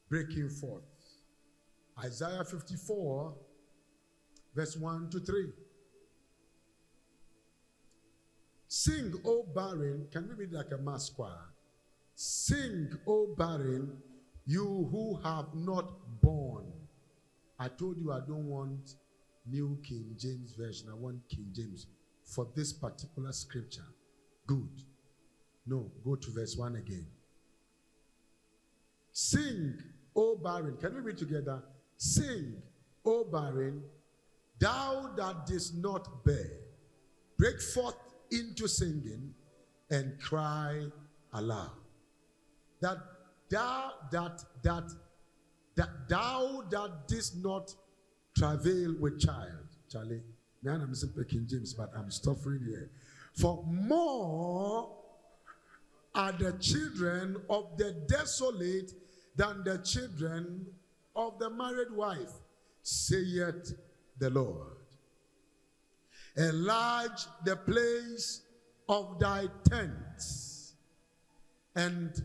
Breaking forth. Isaiah 54, verse 1 to 3. Sing, O barren. Can we read like a mass choir? Sing, O barren, you who have not born. I told you I don't want New King James Version. I want King James for this particular scripture. Good. No, go to verse 1 again. Sing, O barren. Can we read together? Sing, O barren, thou that didst not bear. Break forth into singing and cry aloud. That thou that didst not travail with child. Charlie, man, I'm speaking James, but I'm suffering here. For more are the children of the desolate than the children of the married wife, saith the Lord. Enlarge the place of thy tents, and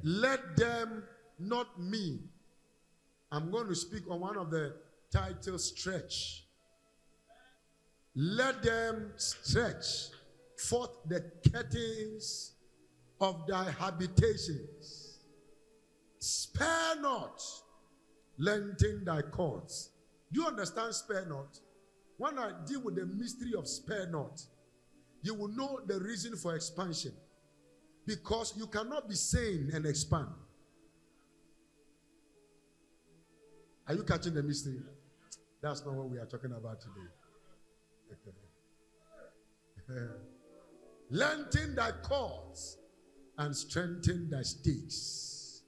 let them not me. I'm going to speak on one of the titles, stretch. Let them stretch forth the curtains of thy habitations. Spare not, lengthen thy cords. Do you understand spare not? When I deal with the mystery of spare not, you will know the reason for expansion. Because you cannot be sane and expand. Are you catching the mystery? That's not what we are talking about today. Lengthen thy cords and strengthen thy stakes.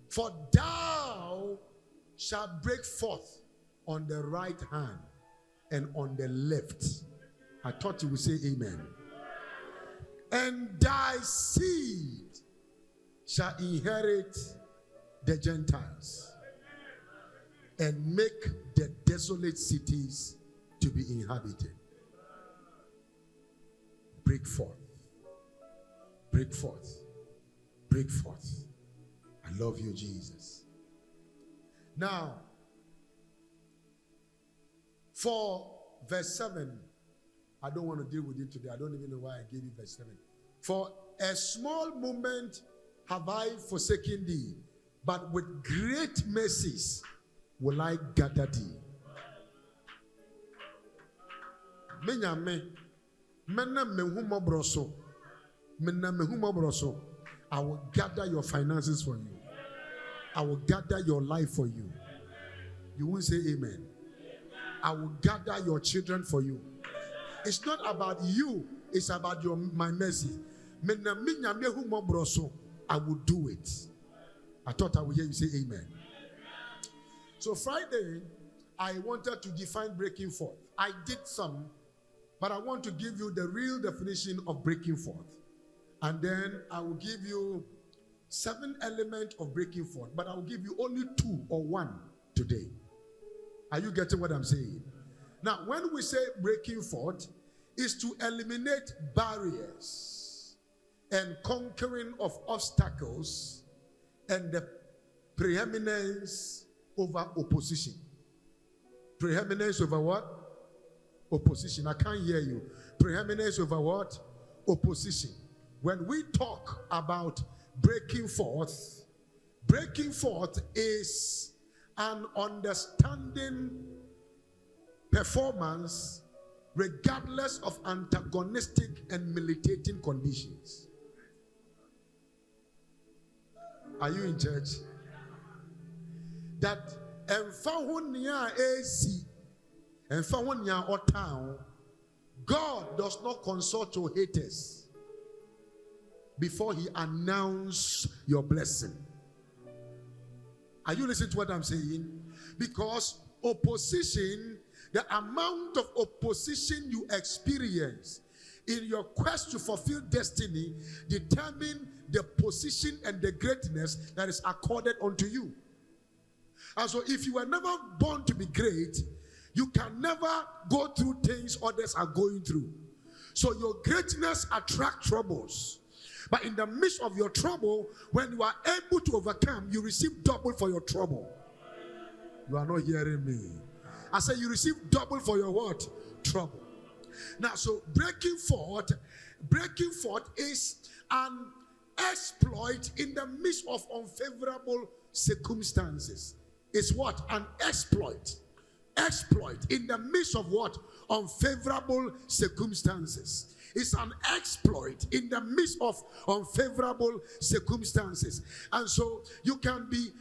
For thou shalt break forth on the right hand and on the left. I thought you would say amen. And thy seed shall inherit the Gentiles and make the desolate cities to be inhabited. Break forth. Break forth. Break forth. I love you, Jesus. Now, for verse 7, I don't want to deal with it today. I don't even know why I gave you verse 7. For a small moment have I forsaken thee, but with great mercies will I gather thee. I will gather your finances for you. I will gather your life for you. You won't say amen. I will gather your children for you. It's not about you, it's about my mercy. I will do it. I thought I would hear you say amen. So Friday, I wanted to define breaking forth. I did some, but I want to give you the real definition of breaking forth. And then I will give you 7 elements of breaking forth, but I will give you only 2 or 1 today. Are you getting what I'm saying? Now, when we say breaking forth, is to eliminate barriers and conquering of obstacles and the preeminence over opposition. Preeminence over what? Opposition. I can't hear you. Preeminence over what? Opposition. When we talk about breaking forth is an understanding performance regardless of antagonistic and militating conditions. Are you in church? That God does not consult your haters before he announces your blessing. Are you listening to what I'm saying? Because opposition, the amount of opposition you experience in your quest to fulfill destiny determine the position and the greatness that is accorded unto you. And so if you were never born to be great, you can never go through things others are going through. So your greatness attracts troubles. But in the midst of your trouble, when you are able to overcome, you receive double for your trouble. You are not hearing me. I say you receive double for your what? Trouble. Now, so breaking forth is an exploit in the midst of unfavorable circumstances. It's what? An exploit. Exploit in the midst of what? Unfavorable circumstances. It's an exploit in the midst of unfavorable circumstances. And so you can be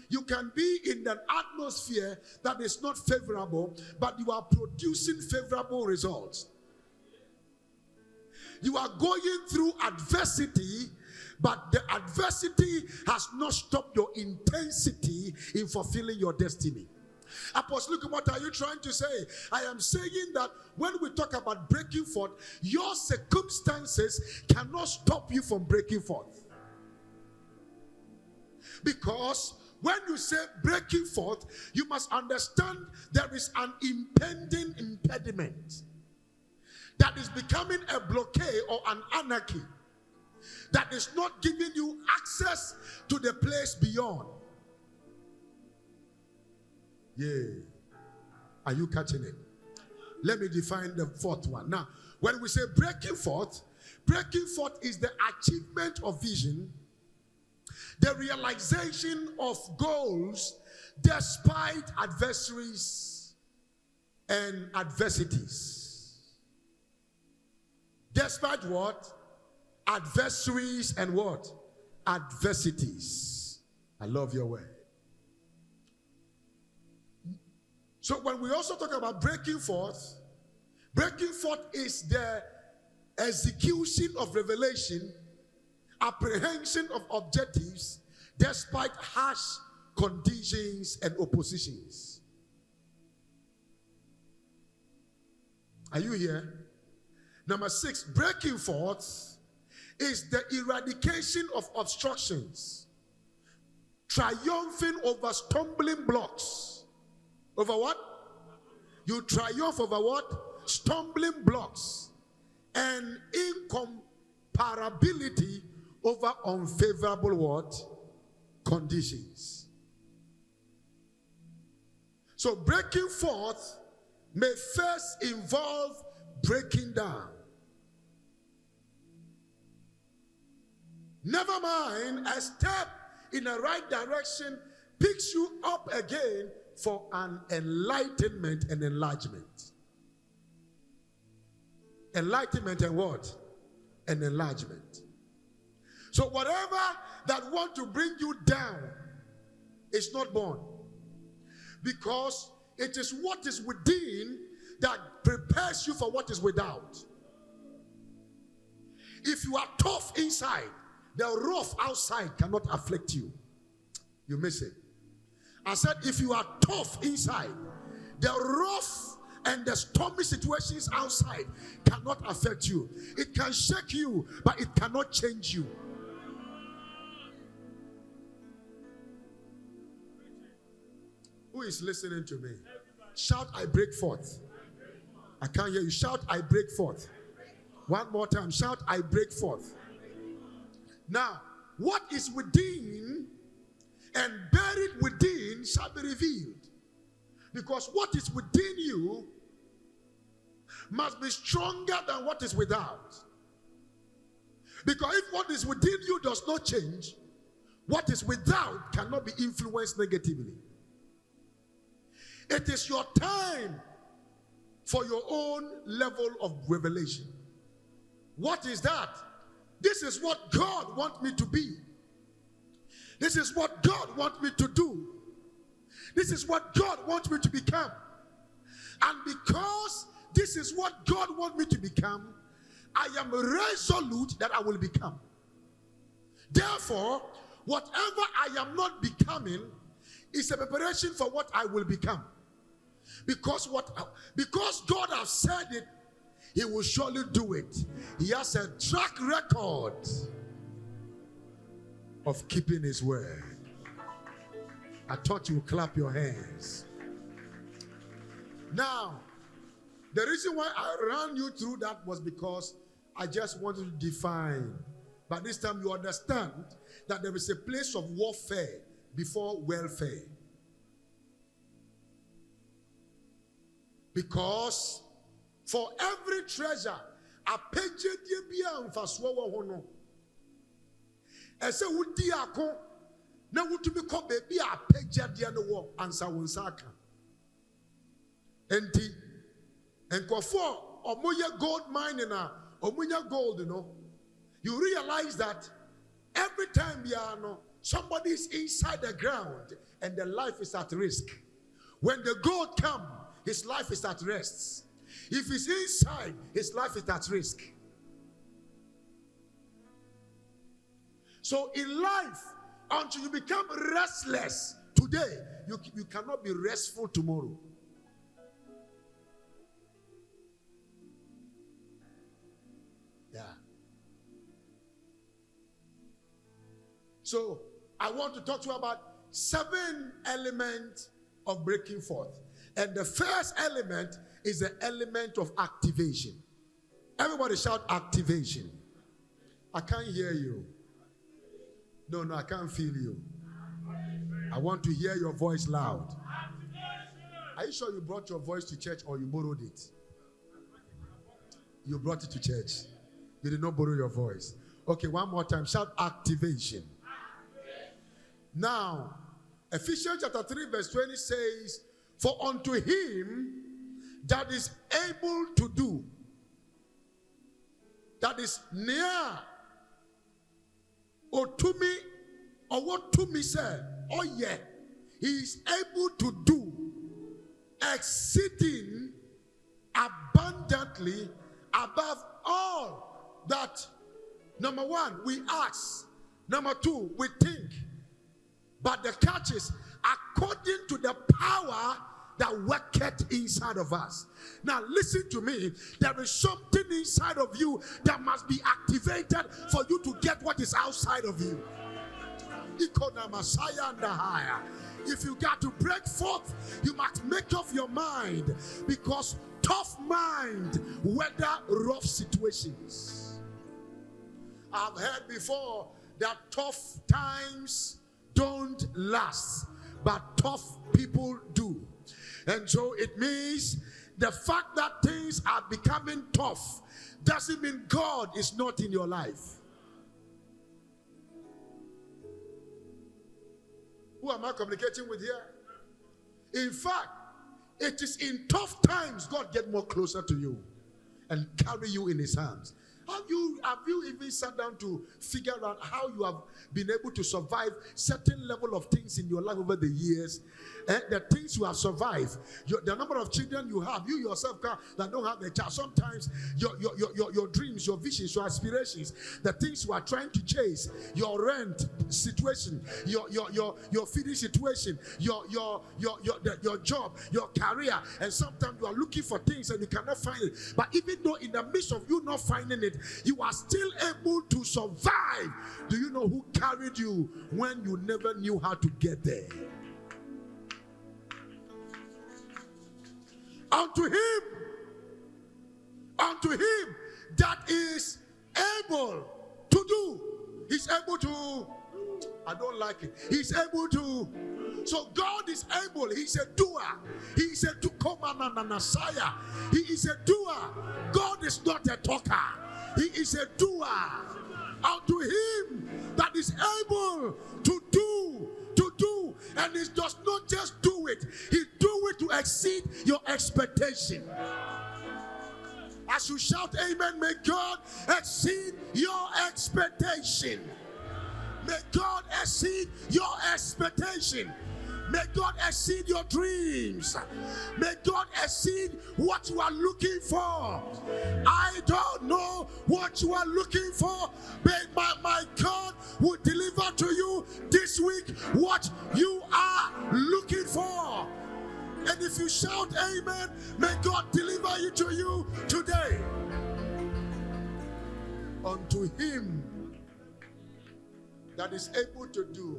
in an atmosphere that is not favorable, but you are producing favorable results. You are going through adversity, but the adversity has not stopped your intensity in fulfilling your destiny. Apostle, look, what are you trying to say? I am saying that when we talk about breaking forth, your circumstances cannot stop you from breaking forth. Because when you say breaking forth, you must understand there is an impending impediment that is becoming a blockade or an anarchy that is not giving you access to the place beyond. Yeah. Are you catching it? Let me define the fourth one. Now, when we say breaking forth is the achievement of vision, the realization of goals despite adversaries and adversities. Despite what? Adversaries and what? Adversities. I love your word. So when we also talk about breaking forth is the execution of revelation, apprehension of objectives, despite harsh conditions and oppositions. Are you here? Number 6, breaking forth is the eradication of obstructions, triumphing over stumbling blocks. Over what? You triumph over what? Stumbling blocks and incomparability over unfavorable what? Conditions. So breaking forth may first involve breaking down. Never mind, a step in the right direction picks you up again for an enlightenment and enlargement. Enlightenment and what? An enlargement. So whatever that want to bring you down is not born. Because it is what is within that prepares you for what is without. If you are tough inside, the rough outside cannot afflict you. You miss it. I said, if you are tough inside, the rough and the stormy situations outside cannot affect you. It can shake you, but it cannot change you. Who is listening to me? Shout, I break forth. I can't hear you. Shout, I break forth. One more time. Shout, I break forth. Now, what is within and buried within shall be revealed. Because what is within you must be stronger than what is without. Because if what is within you does not change, what is without cannot be influenced negatively. It is your time for your own level of revelation. What is that? This is what God wants me to be. This is what God wants me to do. This is what God wants me to become. And because this is what God wants me to become, I am resolute that I will become. Therefore, whatever I am not becoming is a preparation for what I will become. Because God has said it, He will surely do it. He has a track record of keeping His word. I thought you would clap your hands. Now, the reason why I ran you through that was because I just wanted to define But this time you understand that there is a place of warfare before welfare. Because for every treasure, a page bia mfaswo wo ho no. Ese wudi ako na wutumi ko baby a page de no wo ansa won saka. Enti enkofo omoye gold mining na omunya gold no. You realize that every time somebody is inside the ground and their life is at risk. When the gold comes, his life is at rest. If he's inside, his life is at risk. So in life, until you become restless today, you cannot be restful tomorrow. Yeah. So I want to talk to you about 7 elements of breaking forth. And the first element is the element of activation. Everybody shout activation. I can't hear you. No, I can't feel you. I want to hear your voice loud. Are you sure you brought your voice to church or you borrowed it? You brought it to church. You did not borrow your voice. Okay, one more time. Shout activation. Now, Ephesians chapter 3 verse 20 says, for unto him that is able to do, that is near, or to me, or what to me said, oh yeah, he is able to do exceeding abundantly above all that, number 1, we ask, number 2, we think. But the catch is, according to the power that worketh inside of us. Now listen to me. There is something inside of you that must be activated for you to get what is outside of you. If you got to break forth, you must make up your mind, because tough mind weather rough situations. I've heard before that tough times don't last, but tough people do. And so it means the fact that things are becoming tough doesn't mean God is not in your life. Who am I communicating with here? In fact, it is in tough times God gets more closer to you and carry you in his hands. Have you even sat down to figure out how you have been able to survive certain level of things in your life over the years? The things you have survived, the number of children you have, you yourself that don't have a child. Sometimes your dreams, your visions, your aspirations, the things you are trying to chase, your rent situation, your feeding situation, your job, your career, and sometimes you are looking for things and you cannot find it. But even though in the midst of you not finding it, you are still able to survive. Do you know who carried you when you never knew how to get there? Unto him that is able to do. He's able to. I don't like it. He's able to. So God is able. He's a doer. He is a doer. He is a doer. God is not a talker. He is a doer. Unto him that is able to do. And he does not just do it. He do it to exceed your expectation. As you shout amen, may God exceed your expectation. May God exceed your expectation. May God exceed your dreams. May God exceed what you are looking for. I don't know what you are looking for, but my God will deliver to you this week what you are looking for. And if you shout amen, may God deliver it to you today. Unto him that is able to do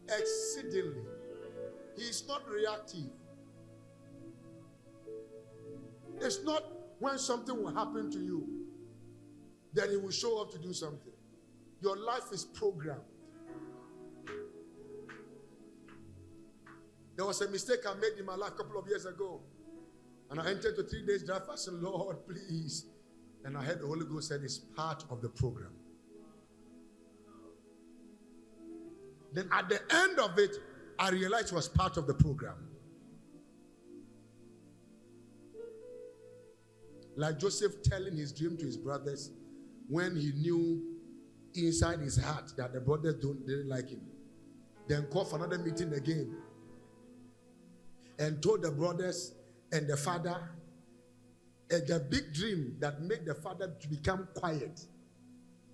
exceedingly. He is not reactive. It's not when something will happen to you. then he will show up to do something. Your life is programmed. There was a mistake I made in my life a couple of years ago. And I entered the 3 days dry fast and Lord, please. And I heard the Holy Ghost said it's part of the program. Then at the end of it, I realized it was part of the program. Like Joseph telling his dream to his brothers when he knew inside his heart that the brothers didn't like him. Then called for another meeting again and told the brothers and the father the big dream that made the father to become quiet.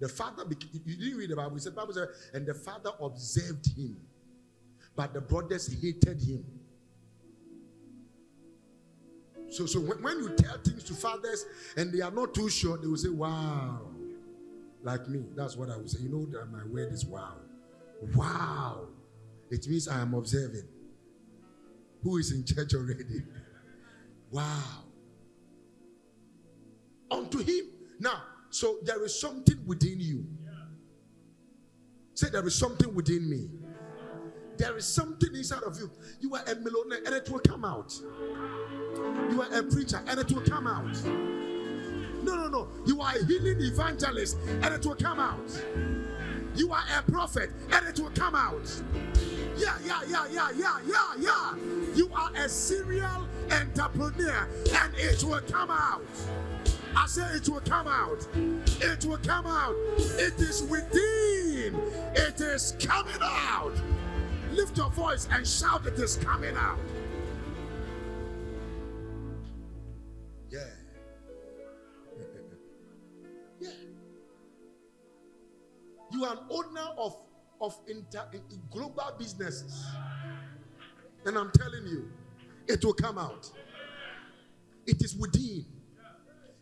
The father, you didn't read the Bible, the Bible said, and the father observed him, but the brothers hated him. So when you tell things to fathers and they are not too sure, they will say, wow. Like me, that's what I would say. You know that my word is wow. Wow. It means I am observing. Who is in church already? Wow. Unto him. Now, so there is something within you. Say, there is something within me. There is something inside of you. You are a millionaire and it will come out. You are a preacher and it will come out. No. You are a healing evangelist and it will come out. You are a prophet and it will come out. Yeah. You are a serial entrepreneur and it will come out. I say it will come out. It will come out. It is within. It is coming out. Lift your voice and shout, it is coming out. Yeah. Yeah. You are an owner of global businesses. And I'm telling you, it will come out. It is within.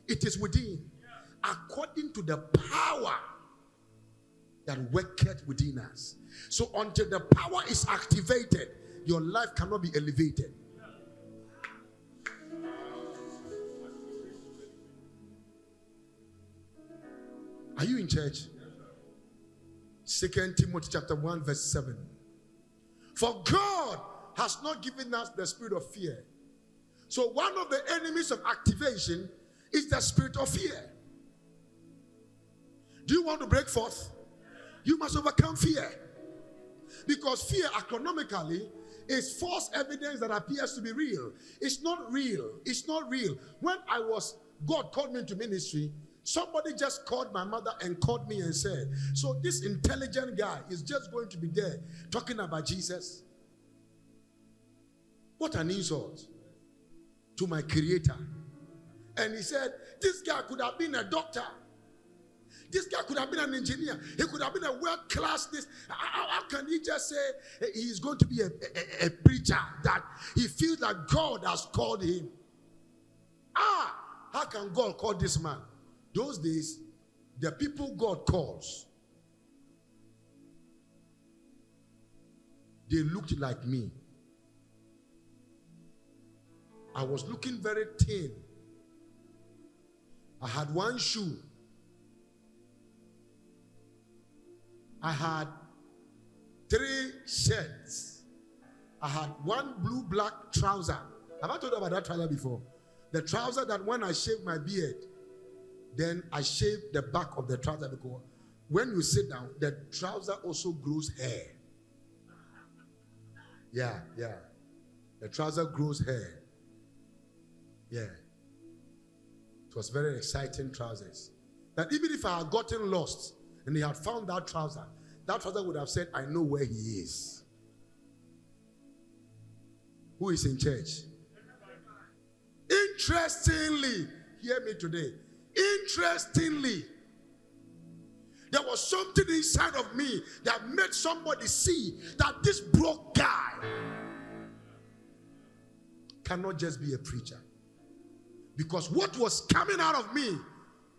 It is within. According to the power that worketh within us. So until the power is activated, your life cannot be elevated. Are you in church? 2 Timothy chapter 1 verse 7. For God has not given us the spirit of fear. So one of the enemies of activation is the spirit of fear. Do you want to break forth? You must overcome fear. Because fear, economically, is false evidence that appears to be real. It's not real. It's not real. When God called me into ministry, somebody just called my mother and called me and said, so this intelligent guy is just going to be there talking about Jesus. What an insult to my creator. And he said, this guy could have been a doctor. This guy could have been an engineer. He could have been a world-class this. How can he just say he's going to be a preacher that he feels that God has called him? How can God call this man? Those days, the people God calls, they looked like me. I was looking very thin. I had one shoe. I had 3 shirts. I had one blue black trouser. Have I told you about that trouser before? The trouser that when I shaved my beard, then I shaved the back of the trouser because when you sit down, the trouser also grows hair. Yeah. The trouser grows hair. Yeah. It was very exciting trousers. That even if I had gotten lost and he had found that trouser would have said, I know where he is. Who is in church? Interestingly, hear me today. Interestingly, there was something inside of me that made somebody see that this broke guy cannot just be a preacher. Because what was coming out of me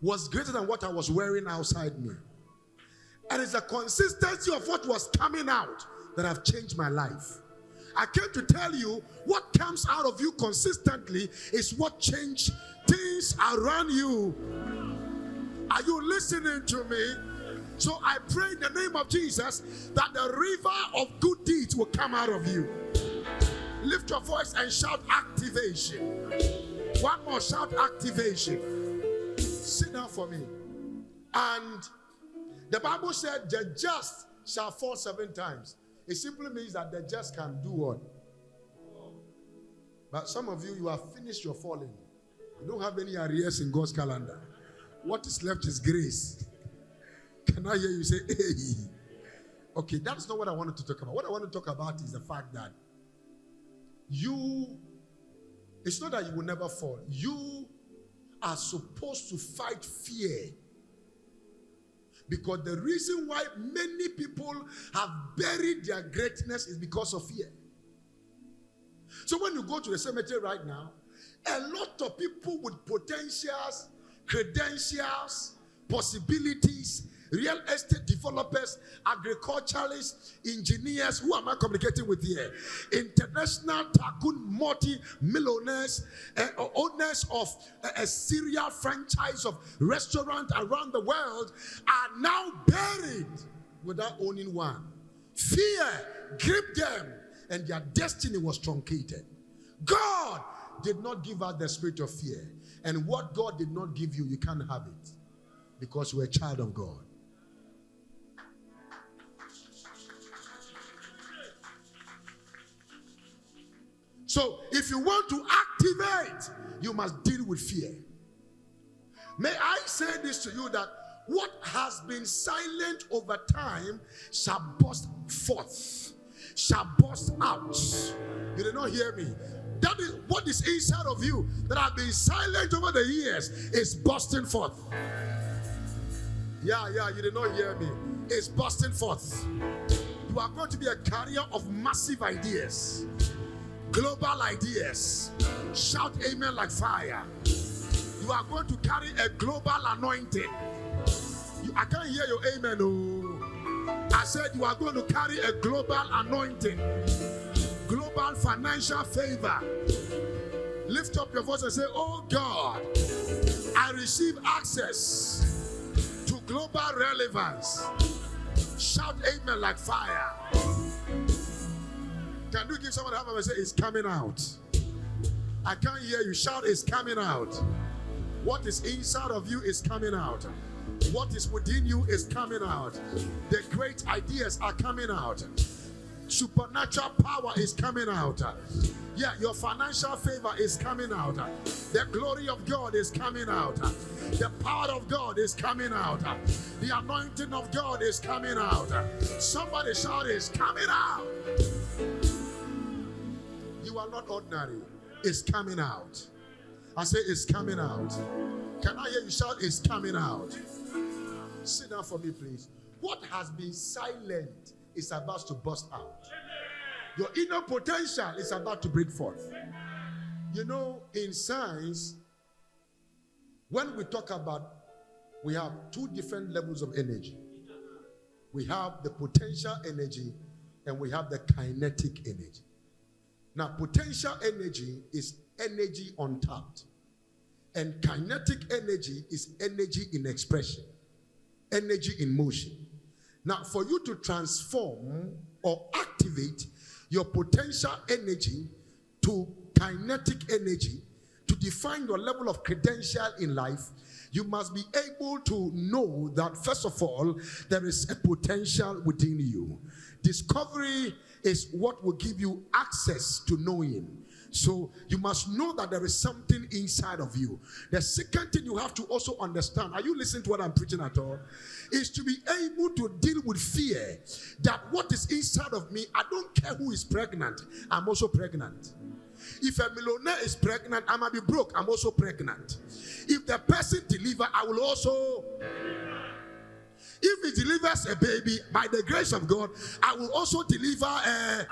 was greater than what I was wearing outside me. And it's the consistency of what was coming out that have changed my life. I came to tell you what comes out of you consistently is what changes things around you. Are you listening to me? So I pray in the name of Jesus that the river of good deeds will come out of you. Lift your voice and shout activation. One more, shout activation. Sit down for me. And the Bible said the just shall fall 7 times. It simply means that the just can do what? But some of you have finished your falling. You don't have any arrears in God's calendar. What is left is grace. Can I hear you say, hey? Okay, that's not what I wanted to talk about. What I want to talk about is the fact that it's not that you will never fall. You are supposed to fight fear. Because the reason why many people have buried their greatness is because of fear. So when you go to the cemetery right now, a lot of people with potentials, credentials, possibilities, real estate developers, agriculturalists, engineers, who am I communicating with here? International tycoon, multi-millionaires, owners of a serial franchise of restaurants around the world are now buried without owning one. Fear gripped them and their destiny was truncated. God did not give us the spirit of fear. And what God did not give you, you can't have it. Because you're a child of God. So if you want to activate, you must deal with fear. May I say this to you, that what has been silent over time shall burst forth, shall burst out. You did not hear me. That is what is inside of you that have been silent over the years is bursting forth. Yeah, you did not hear me. It's bursting forth. You are going to be a carrier of massive ideas, global ideas. Shout amen like fire. You are going to carry a global anointing. I can't hear your amen. Oh. I said you are going to carry a global anointing, global financial favor. Lift up your voice and say, oh God, I receive access to global relevance. Shout amen like fire. Can you give someone a hand and say, it's coming out? I can't hear you. Shout, it's coming out. What is inside of you is coming out. What is within you is coming out. The great ideas are coming out. Supernatural power is coming out. Yeah, your financial favor is coming out. The glory of God is coming out. The power of God is coming out. The anointing of God is coming out. Somebody shout, it's coming out. You are not ordinary. It's coming out. I say it's coming out. Can I hear you shout, it's coming out? Sit down for me, please. What has been silent is about to burst out. Your inner potential is about to break forth. You know, in science, when we talk about, we have 2 different levels of energy. We have the potential energy and we have the kinetic energy. Now, potential energy is energy untapped. And kinetic energy is energy in expression, energy in motion. Now, for you to transform or activate your potential energy to kinetic energy, to define your level of credential in life, you must be able to know that, first of all, there is a potential within you. Discovery is what will give you access to knowing. So you must know that there is something inside of you. The second thing you have to also understand, are you listening to what I'm preaching at all? Is to be able to deal with fear that what is inside of me, I don't care who is pregnant, I'm also pregnant. If a millionaire is pregnant, I might be broke, I'm also pregnant. If the person delivers, I will also. If he delivers a baby, by the grace of God, I will also deliver a.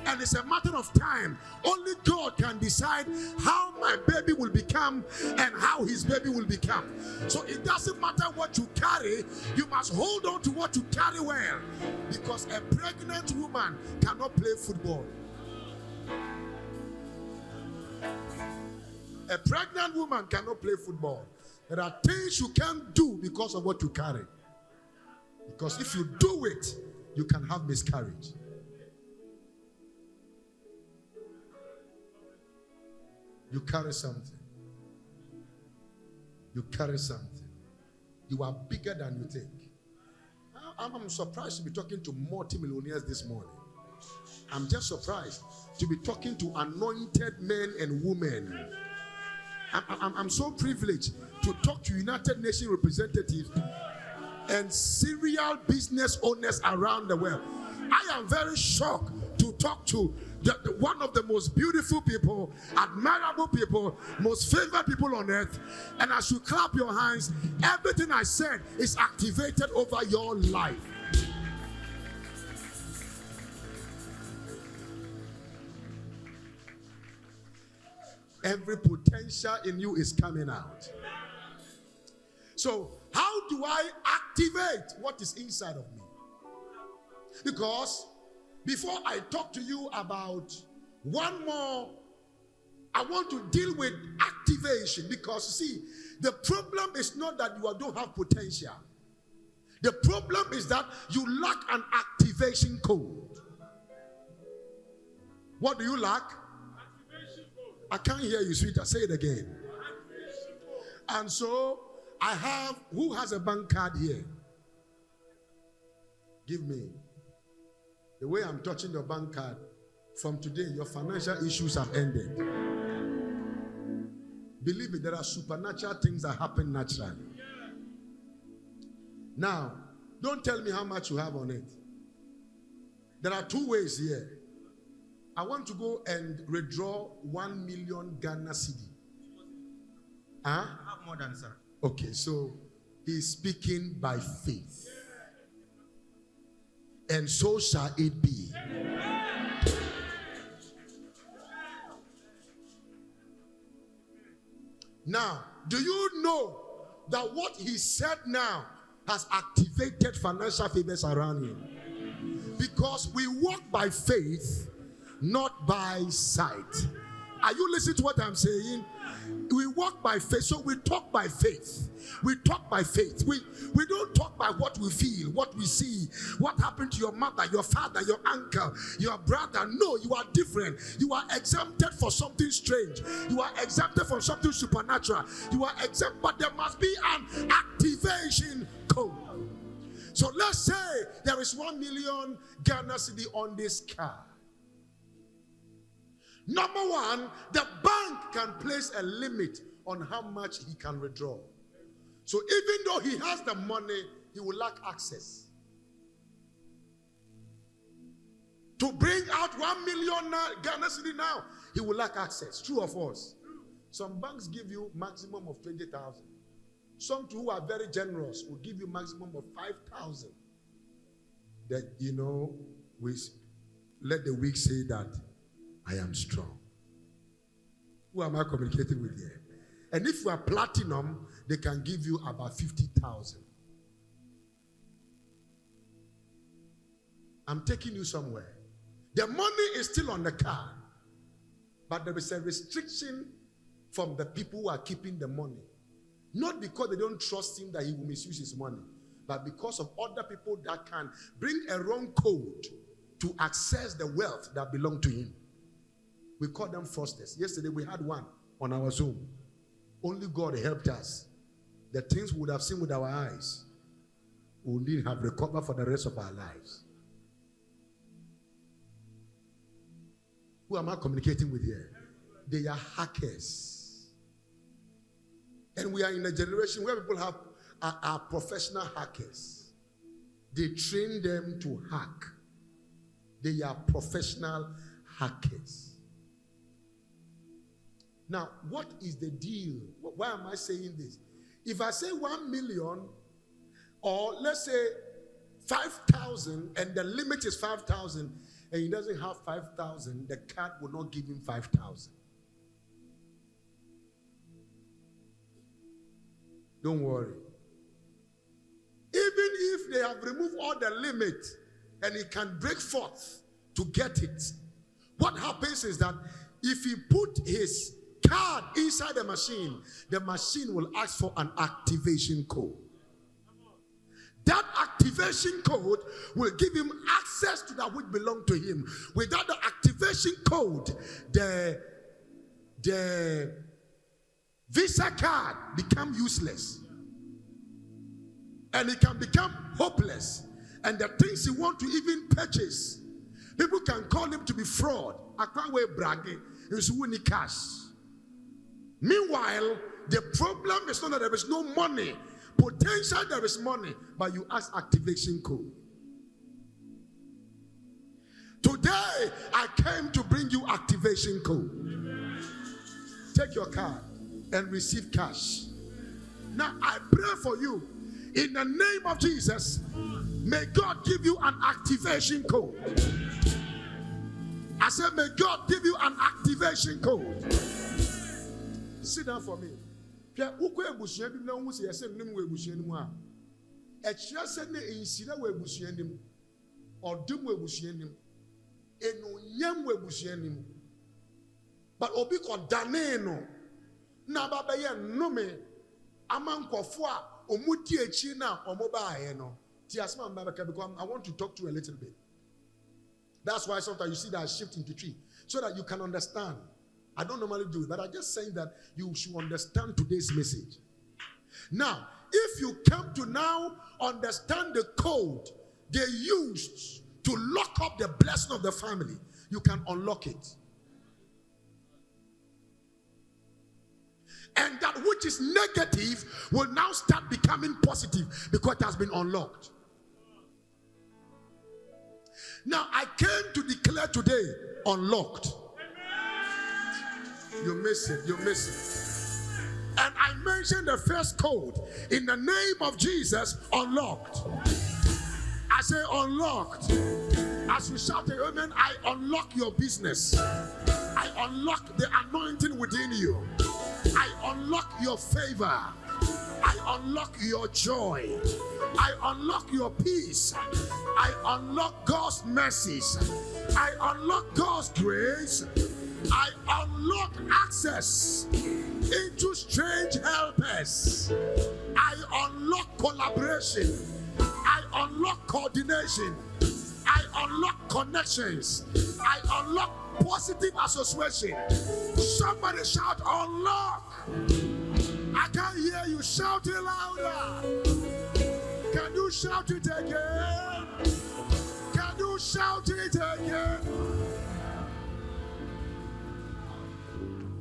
And it's a matter of time. Only God can decide how my baby will become and how his baby will become. So it doesn't matter what you carry, you must hold on to what you carry well. Because a pregnant woman cannot play football. A pregnant woman cannot play football. There are things you can't do because of what you carry. Because if you do it, you can have miscarriage. You carry something. You carry something. You are bigger than you think. I'm surprised to be talking to multimillionaires this morning. I'm just surprised to be talking to anointed men and women. I'm so privileged to talk to United Nations representatives and serial business owners around the world. I am very shocked to talk to one of the most beautiful people, admirable people, most favored people on earth. And as you clap your hands, everything I said is activated over your life. Every potential in you is coming out. So, how do I activate what is inside of me? Because before I talk to you about one more, I want to deal with activation. Because you see, the problem is not that you don't have potential. The problem is that you lack an activation code. What do you lack? I can't hear you, sweetheart. Say it again. And so, I have, who has a bank card here? Give me. The way I'm touching your bank card, from today, your financial issues have ended. Believe me, there are supernatural things that happen naturally. Now, don't tell me how much you have on it. There are two ways here. I want to go and withdraw 1 million Ghana cedi. Huh? I have more than, sir. Okay, so he's speaking by faith. And so shall it be. Now, do you know that what he said now has activated financial favors around him? Because we walk by faith, not by sight. Are you listening to what I'm saying? We walk by faith, so we talk by faith. We talk by faith. We don't talk by what we feel, what we see, what happened to your mother, your father, your uncle, your brother. No, you are different. You are exempted for something strange. You are exempted from something supernatural. You are exempt, but there must be an activation code. So let's say there is 1 million Ghana cedi on this car. Number one, the bank can place a limit on how much he can withdraw. So even though he has the money, he will lack access. To bring out 1 million Ghana cedi now, he will lack access. True or false? Some banks give you maximum of 20,000. Some who are very generous will give you maximum of 5,000. That, you know, we let the weak say that I am strong. Who am I communicating with here? And if you are platinum, they can give you about 50,000. I'm taking you somewhere. The money is still on the card, but there is a restriction from the people who are keeping the money. Not because they don't trust him that he will misuse his money, but because of other people that can bring a wrong code to access the wealth that belongs to him. We call them fraudsters. Yesterday we had one on our Zoom. Only God helped us. The things we would have seen with our eyes, we would have recovered for the rest of our lives. Who am I communicating with here? They are hackers. And we are in a generation where people are professional hackers. They train them to hack. They are professional hackers. Now, what is the deal? Why am I saying this? If I say 1 million, or let's say 5,000, and the limit is 5,000, and he doesn't have 5,000, the card will not give him 5,000. Don't worry. Even if they have removed all the limit, and he can break forth to get it, what happens is that if he put his card inside the machine will ask for an activation code. That activation code will give him access to that which belongs to him. Without the activation code, the Visa card become useless. And it can become hopeless. And the things he want to even purchase, people can call him to be fraud. I can't wait bragging. He's winning cash. Meanwhile, the problem is not that there is no money. Potential there is money, but you ask activation code. Today, I came to bring you activation code. Take your card and receive cash. Now, I pray for you in the name of Jesus. May God give you an activation code. I said, may God give you an activation code. Sit down for me. But obi ko dane no na baba ye nnome amankofo a omudi echi na omoba no ti asma mbaba because I want to talk to you a little bit. That's why sometimes you see that I shift into tree so that you can understand. I don't normally do it, but I'm just saying that you should understand today's message. Now, if you come to now understand the code they used to lock up the blessing of the family, you can unlock it. And that which is negative will now start becoming positive because it has been unlocked. Now, I came to declare today, unlocked. You miss it, you miss it. And I mentioned the first code. In the name of Jesus, unlocked. I say unlocked. As you shout amen, I unlock your business. I unlock the anointing within you. I unlock your favor. I unlock your joy. I unlock your peace. I unlock God's mercies. I unlock God's grace. I unlock access into strange helpers. I unlock collaboration. I unlock coordination. I unlock connections. I unlock positive association. Somebody shout unlock. I can't hear you. Shout it louder. Can you shout it again? Can you shout it again?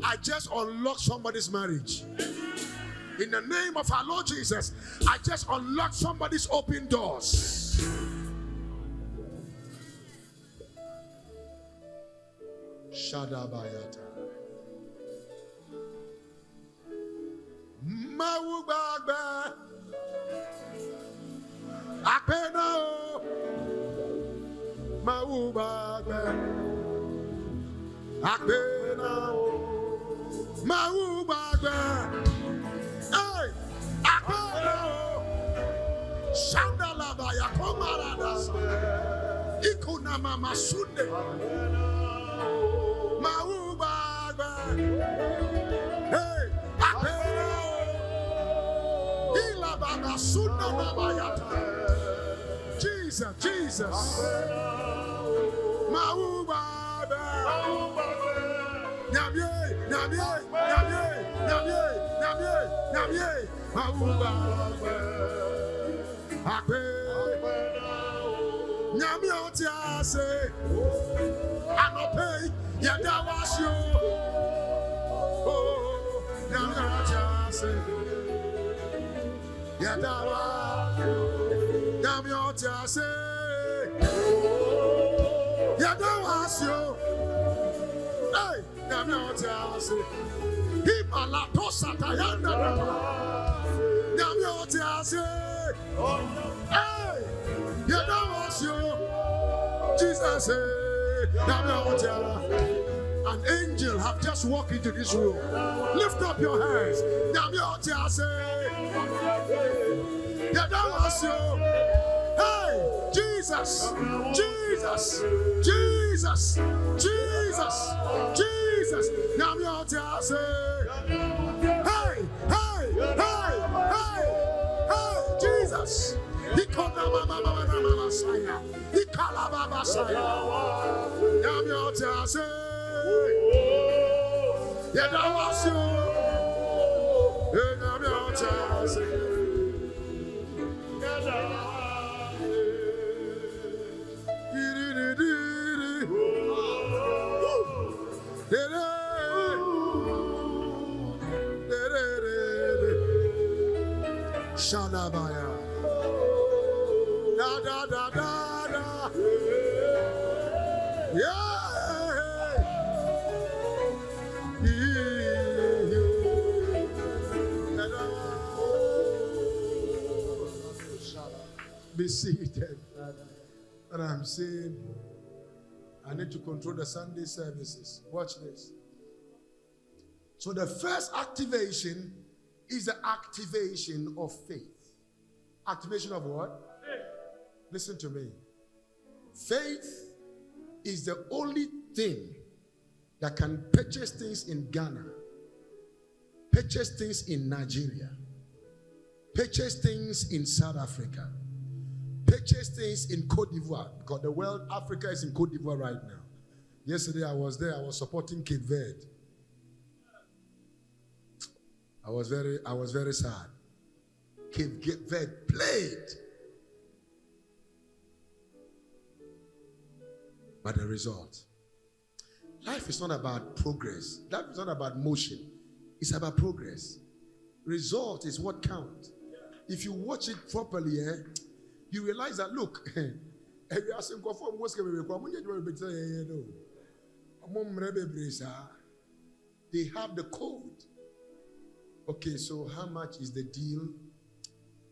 I just unlocked somebody's marriage. In the name of our Lord Jesus, I just unlocked somebody's open doors. Shadabayata. Mawubagba. Akpena. Mawubagba. Akpena. Mawubagba. Hey, Akpena. Shandalaba yakomarada. Ikunama masunde. Mawubagba. Hey, Akpena. Ilababa sunamabayata. Jesus, Jesus. Mawubagba. Nyamye, nyamye, nyamye, nyamye, nyamye, nyamye. Mawubagba. Akpe. Nyamye otiase. Anope yadawasyo. Oh, nyamye otiase. Yadawa. Nyamye otiase. Yadawasyo. Hey, nyamye otiase. Himalato satayanda. Nyamye otiase. Hey, yadawasyo. Jesus, nyamye otiase. An angel have just walked into this room. Lift up your hands. Nyamye otiase. Yadawasyo. Hey, Jesus, Jesus, Jesus, Jesus, Jesus. Jesus. Hey, hey, hey, hey, hey, Jesus. He called the Messiah. He called the Messiah. Shalabaya. Da da da da da. Yeah. Be seated. And I'm saying, I need to control the Sunday services. Watch this. So the first activation is the activation of faith. Activation of what? Faith. Listen to me. Faith is the only thing that can purchase things in Ghana, purchase things in Nigeria, purchase things in South Africa, purchase things in Cote d'Ivoire, because the world, Africa is in Cote d'Ivoire right now. Yesterday I was there, I was supporting Cape Verde. I was very sad. Cape Verde played. But the result. Life is not about progress. Life is not about motion. It's about progress. Result is what counts. If you watch it properly, you realize that, look, they have the code. Okay, so how much is the deal?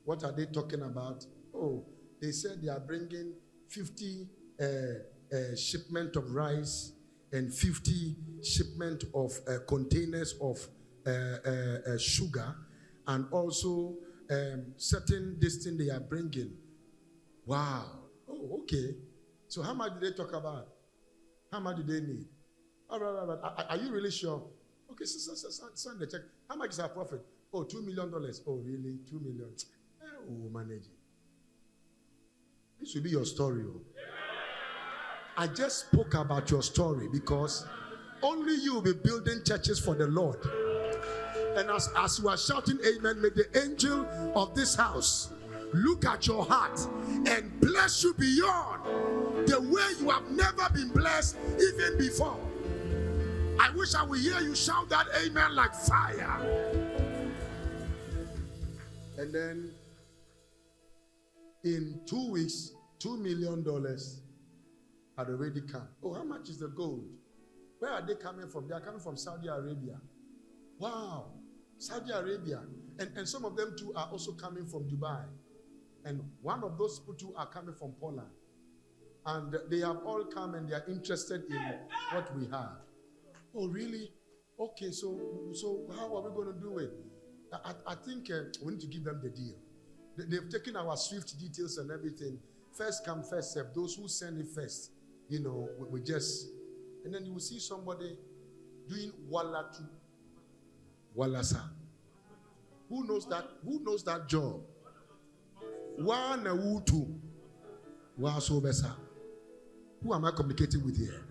What are they talking about? Oh, they said they are bringing 50 shipment of rice and 50 shipment of containers of sugar, and also certain this thing they are bringing. Wow. Oh, okay. So how much did they talk about? How much do they need? All right. Are you really sure? Okay, send the check. How much is our profit? Oh, $2 million. Oh, really? $2 million. Oh, manage it. This will be your story. Oh. I just spoke about your story because only you will be building churches for the Lord. And as you are shouting amen, may the angel of this house look at your heart and bless you beyond the way you have never been blessed even before. I wish I would hear you shout that amen like fire. And then in 2 weeks, $2 million had already come. Oh, how much is the gold? Where are they coming from? They are coming from Saudi Arabia. Wow, Saudi Arabia. And some of them too are also coming from Dubai. And one of those people too are coming from Poland. And they have all come and they are interested in what we have. Oh, really? Okay, so how are we going to do it? I think we need to give them the deal. They've taken our SWIFT details and everything. First come, first serve. Those who send it first, we just... And then you will see somebody doing wala to walasa. Who knows that job? One who two. Who am I communicating with here?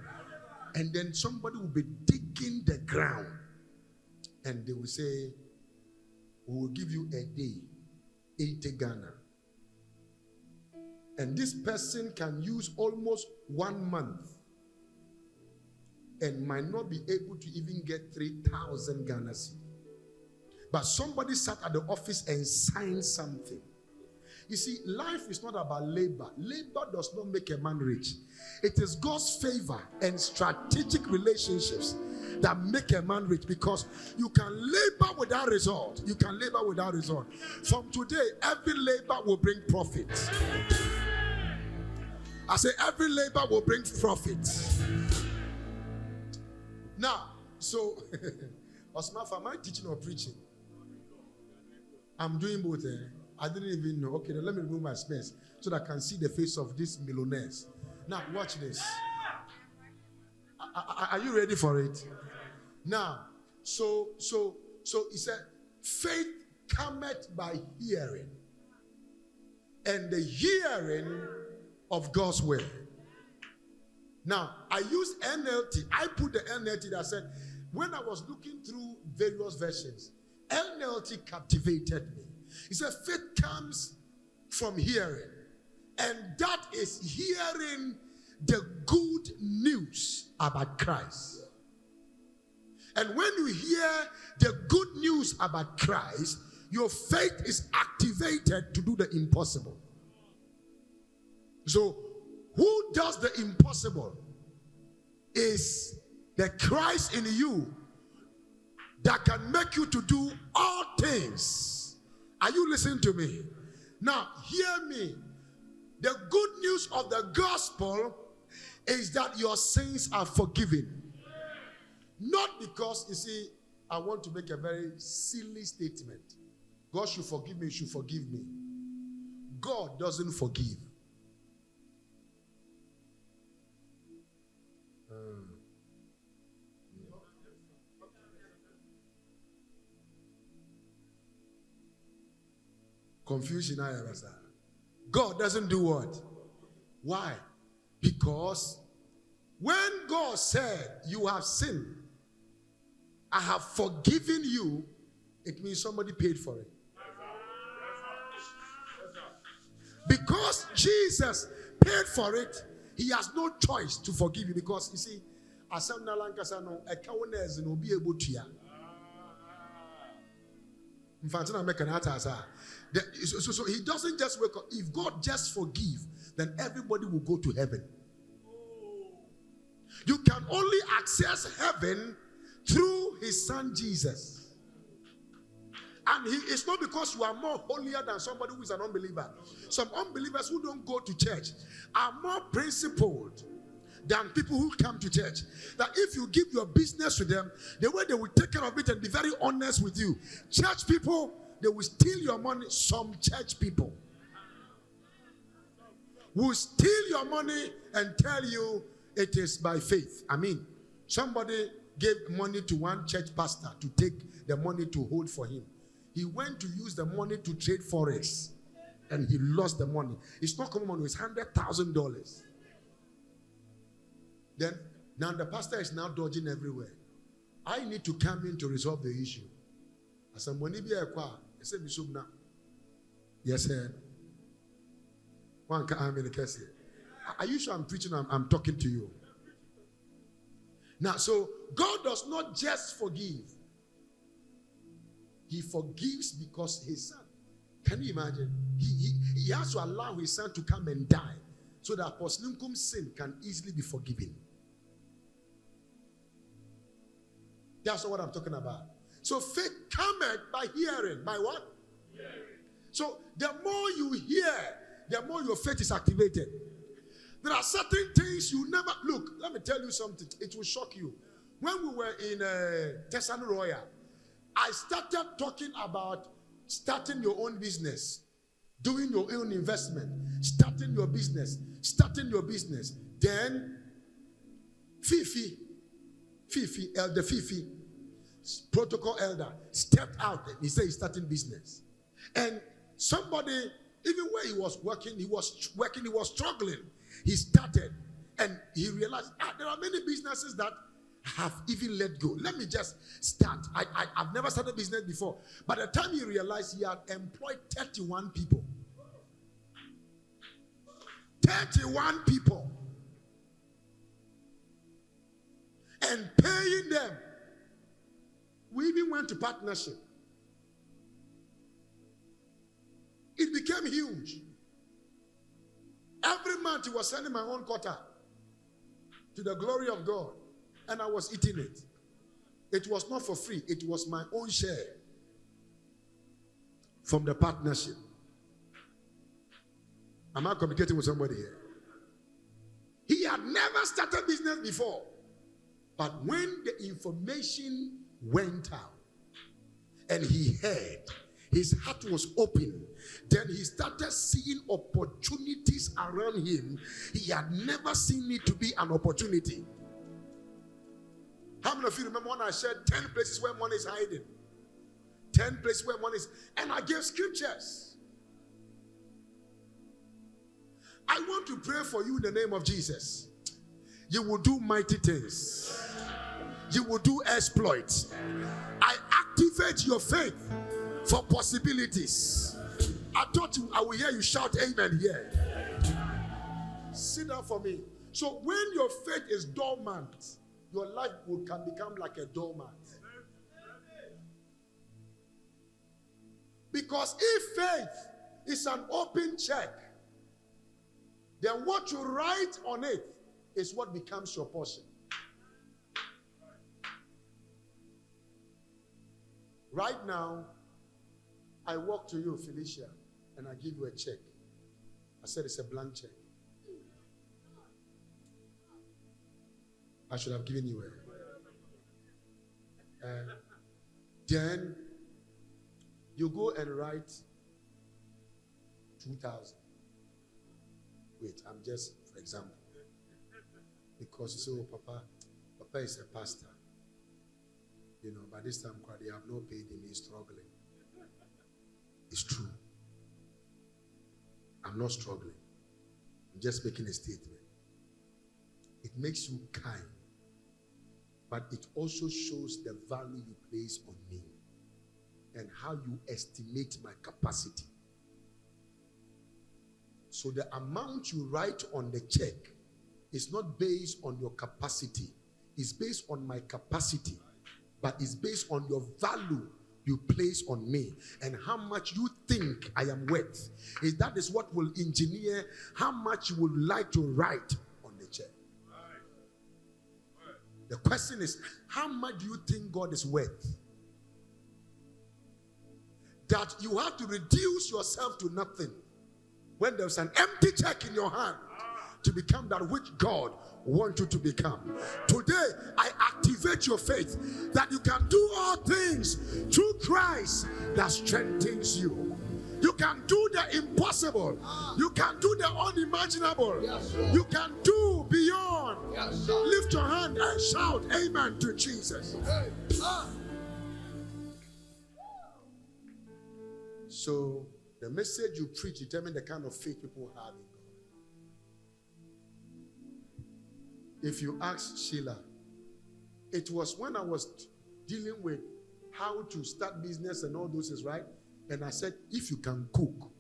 And then somebody will be digging the ground. And they will say, we will give you a day, 80 Ghana. And this person can use almost 1 month and might not be able to even get 3,000 Ghana cedi. But somebody sat at the office and signed something. You see, life is not about labor. Labor does not make a man rich. It is God's favor and strategic relationships that make a man rich, because you can labor without result. You can labor without result. From today, every labor will bring profit. I say every labor will bring profit. Now, so, Osman, am I teaching or preaching? I'm doing both. I didn't even know. Okay, now let me remove my space so that I can see the face of these millionaires. Now, watch this. Are you ready for it? Now, so he said, faith cometh by hearing, and the hearing of God's word. Now, I use NLT. I put the NLT that said, when I was looking through various versions, NLT captivated me. He said, faith comes from hearing, and that is hearing the good news about Christ. And when you hear the good news about Christ, your faith is activated to do the impossible. So, who does the impossible? Is the Christ in you that can make you to do all things. Are you listening to me? Now, hear me. The good news of the gospel is that your sins are forgiven. Not because, you see, I want to make a very silly statement. God should forgive me, should forgive me. God doesn't forgive. Confusion, God doesn't do what? Why? Because when God said, you have sinned, I have forgiven you, it means somebody paid for it. Because Jesus paid for it, he has no choice to forgive you. Because you see, so he doesn't just wake up. If God just forgive, then everybody will go to heaven. You can only access heaven through his son Jesus. And it's not because you are more holier than somebody who is an unbeliever. Some unbelievers who don't go to church are more principled than people who come to church. That if you give your business to them, the way they will take care of it and be very honest with you. Church people, they will steal your money. Some church people will steal your money and tell you it is by faith. I mean, somebody gave money to one church pastor to take the money to hold for him. He went to use the money to trade forex, and he lost the money. It's not common money, it's $100,000. Then, now the pastor is now dodging everywhere. I need to come in to resolve the issue. I said, yes, sir. Are you sure I'm preaching? I'm talking to you. Now, so God does not just forgive. He forgives because his son. Can you imagine? He has to allow his son to come and die so that Emmanuel Nkum's sin can easily be forgiven. That's what I'm talking about. So faith cometh by hearing. By what? Hearing. So the more you hear, the more your faith is activated. There are certain things you never... Look, let me tell you something. It will shock you. When we were in Tessan Royal, I started talking about starting your own business, doing your own investment, starting your business. Then, Elder Fifi, protocol elder, stepped out and he said he's starting business. And somebody, even where he was working, he was struggling. He started and he realized there are many businesses that have even let go. Let me just start. I've never started a business before. By the time he realized, he had employed 31 people. 31 people. And paying them. We even went to partnership. It became huge. Every month he was sending my own quota to the glory of God. And I was eating it. It was not for free. It was my own share from the partnership. Am I communicating with somebody here? He had never started business before. But when the information went out and he heard, his heart was open. Then he started seeing opportunities around him. He had never seen it to be an opportunity. How many of you remember when I said 10 places where money is hiding? 10 places where money is, and I gave scriptures. I want to pray for you in the name of Jesus. You will do mighty things. You will do exploits. I activate your faith for possibilities. I thought I will hear you shout amen here. Sit down for me. So when your faith is dormant, your life can become like a doormat. Because if faith is an open check, then what you write on it is what becomes your portion. Right now, I walk to you, Felicia, and I give you a check. I said it's a blank check. I should have given you a. Then you go and write 2,000. Wait, I'm just, for example, because you say, oh, Papa is a pastor. You know, by this time, they have not paid him, he's struggling. It's true. I'm not struggling. I'm just making a statement. It makes you kind, but it also shows the value you place on me and how you estimate my capacity. So the amount you write on the check is not based on your capacity. It's based on my capacity, but it's based on your value you place on me and how much you think I am worth. That is what will engineer how much you would like to write on the check. The question is, how much do you think God is worth? That you have to reduce yourself to nothing when there's an empty check in your hand to become that which God wants you to become. Today, I activate your faith that you can do all things through Christ that strengthens you. You can do the impossible. You can do the unimaginable. You can do beyond. Lift your hand and shout amen to Jesus. So the message you preach determines the kind of faith people have in God. If you ask Sheila, it was when I was dealing with how to start business and all those things, right? And I said, if you can cook,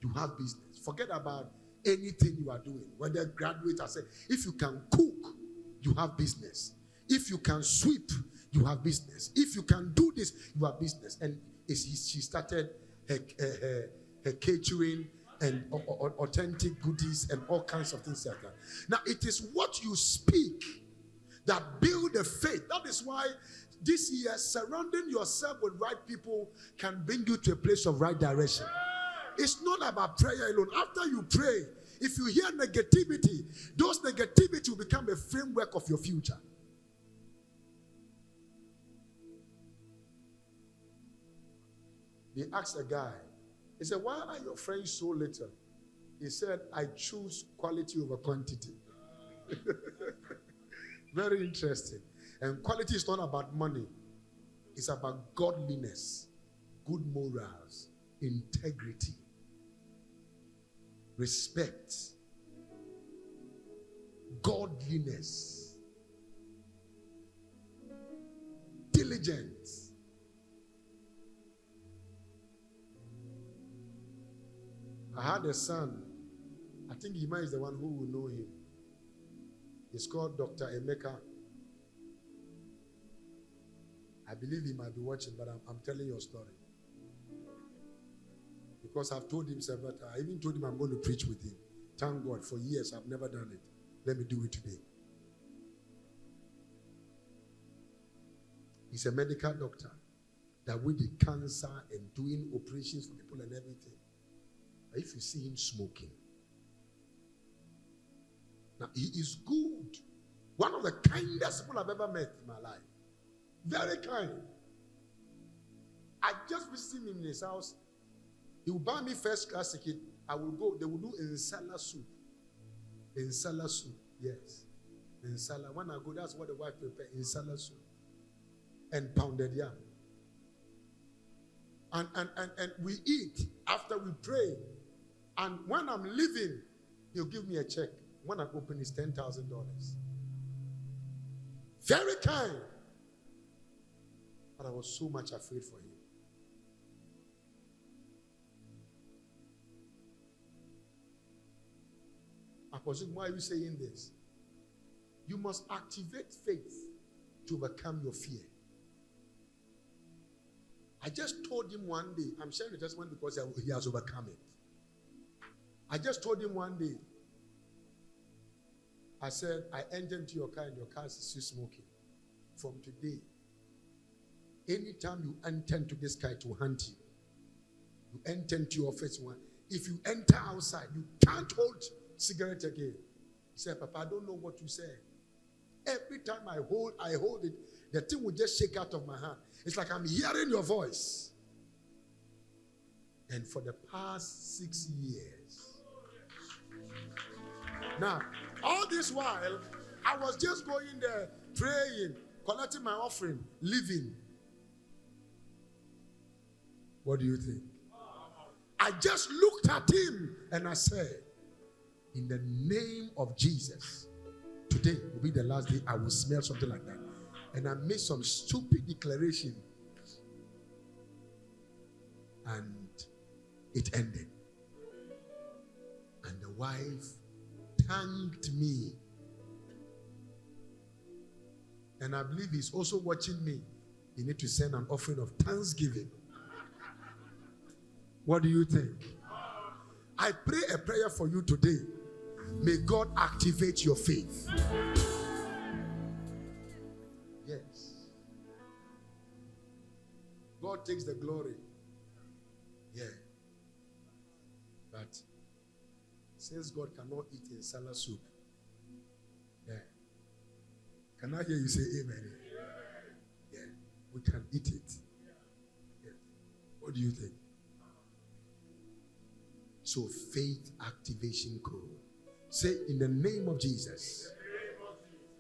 you have business. Forget about anything you are doing. Whether graduate, I said, if you can cook, you have business. If you can sweep, you have business. If you can do this, you have business. And she started her catering and authentic goodies and all kinds of things like that. Now, it is what you speak that build the faith. That is why this year, surrounding yourself with right people can bring you to a place of right direction. It's not about prayer alone. After you pray, if you hear negativity, those negativity will become a framework of your future. They asked a guy, he said, why are your friends so little? He said, I choose quality over quantity. Very interesting. And quality is not about money. It's about godliness, good morals, integrity, respect, godliness, diligence. I had a son. I think Ima is the one who will know him. He's called Dr. Emeka. I believe he might be watching, but I'm telling your story. Because I've told him several times. I even told him I'm going to preach with him. Thank God, for years I've never done it. Let me do it today. He's a medical doctor that with the cancer and doing operations for people and everything. But if you see him smoking, now he is good. One of the kindest people I've ever met in my life. Very kind. I just visited him in his house. He will buy me first class ticket. I will go. They will do insala soup. Insala soup. Yes. Insala. When I go, that's what the wife prepares. Insala soup. and pounded yam. And we eat after we pray. And when I'm leaving, he'll give me a check. When I open, it's $10,000. Very kind. But I was so much afraid for him. Apostle, why are you saying this? You must activate faith to overcome your fear. I just told him one day, I'm sharing the testimony because he has overcome it. I just told him one day, I said, I entered into your car and your car is still smoking. From today, anytime you enter into this car to hunt you, you enter into your office one. If you enter outside, you can't hold cigarette again. He said, Papa, I don't know what you say. Every time I hold it, the thing will just shake out of my hand. It's like I'm hearing your voice. And for the past 6 years. Now, all this while, I was just going there, praying, collecting my offering, living. What do you think? I just looked at him and I said, in the name of Jesus, today will be the last day I will smell something like that. And I made some stupid declaration. And it ended. And the wife thanked me. And I believe he's also watching me. You need to send an offering of thanksgiving. What do you think? I pray a prayer for you today. May God activate your faith. Yes. God takes the glory. Yeah. But since God cannot eat in salad soup, yeah. Can I hear you say amen? Yeah. We can eat it. Yeah. What do you think? So faith activation code. Say in the name of Jesus.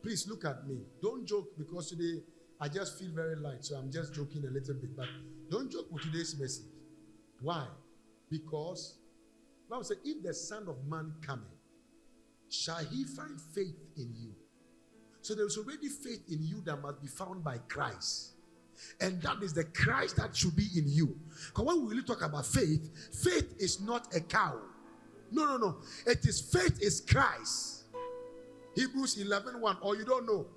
Please look at me. Don't joke because today I just feel very light. So I'm just joking a little bit. But don't joke with today's message. Why? Because Bible said, if the Son of Man cometh, shall he find faith in you? So there is already faith in you that must be found by Christ. And that is the Christ that should be in you. Because when we really talk about faith, faith is not a cow. No. It is faith is Christ. Hebrews 11:1. Or you don't know.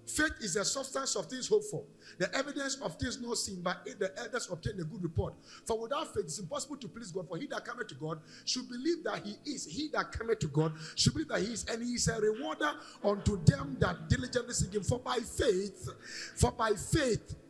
Faith is the substance of things hoped for, the evidence of things not seen, but if the elders obtain a good report. For without faith, it's impossible to please God. For he that cometh to God should believe that he is. He that cometh to God should believe that he is, and he is a rewarder unto them that diligently seek him. For by faith,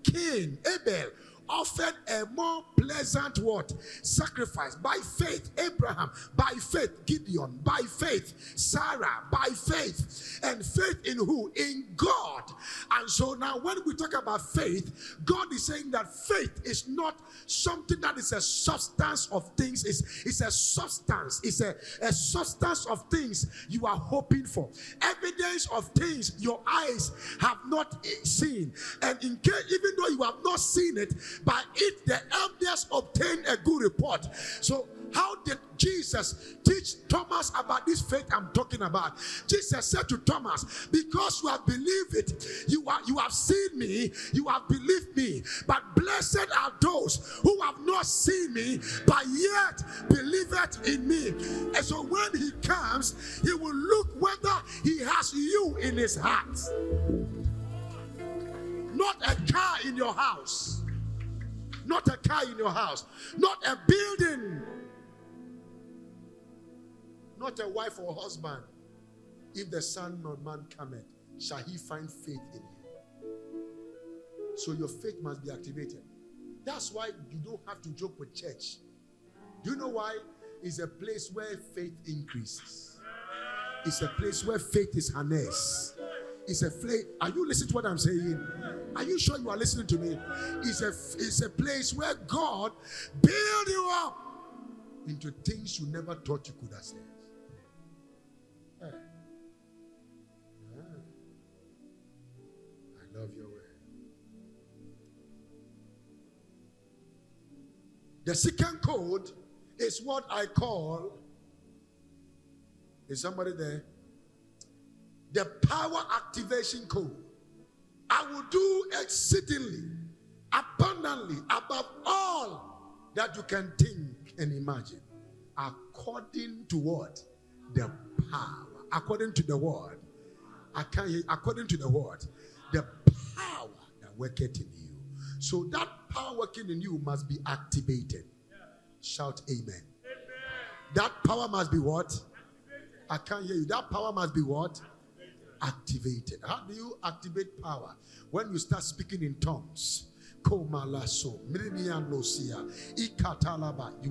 Cain, Abel, offered a more pleasant what? Sacrifice. By faith, Abraham. By faith, Gideon. By faith, Sarah. By faith. And faith in who? In God. And so now when we talk about faith, God is saying that faith is not something that is a substance of things. It's a substance. It's a substance of things you are hoping for. Evidence of things your eyes have not seen. And in case, even though you have not seen it, by it the elders obtained a good report. So how did Jesus teach Thomas about this faith I'm talking about? Jesus said to Thomas, because you have believed it, you have seen me, you have believed me. But blessed are those who have not seen me, but yet believeth in me. And so when he comes, he will look whether he has you in his heart. Not a car in your house. Not a car in your house. Not a building. Not a wife or husband. If the Son of Man cometh, shall he find faith in you? So your faith must be activated. That's why you don't have to joke with church. Do you know why? It's a place where faith increases. It's a place where faith is harnessed. It's a place. Are you listening to what I'm saying? Are you sure you are listening to me? It's a place where God build you up into things you never thought you could have said. Hey. Yeah. I love your word. The second code is what I call, is somebody there? The power activation code. I will do exceedingly, abundantly, above all that you can think and imagine. According to what? The power. According to the word. I can't hear. According to the word. The power that worketh in you. So that power working in you must be activated. Shout amen. That power must be what? I can't hear you. That power must be what? Activated. How do you activate power? When you start speaking in tongues. You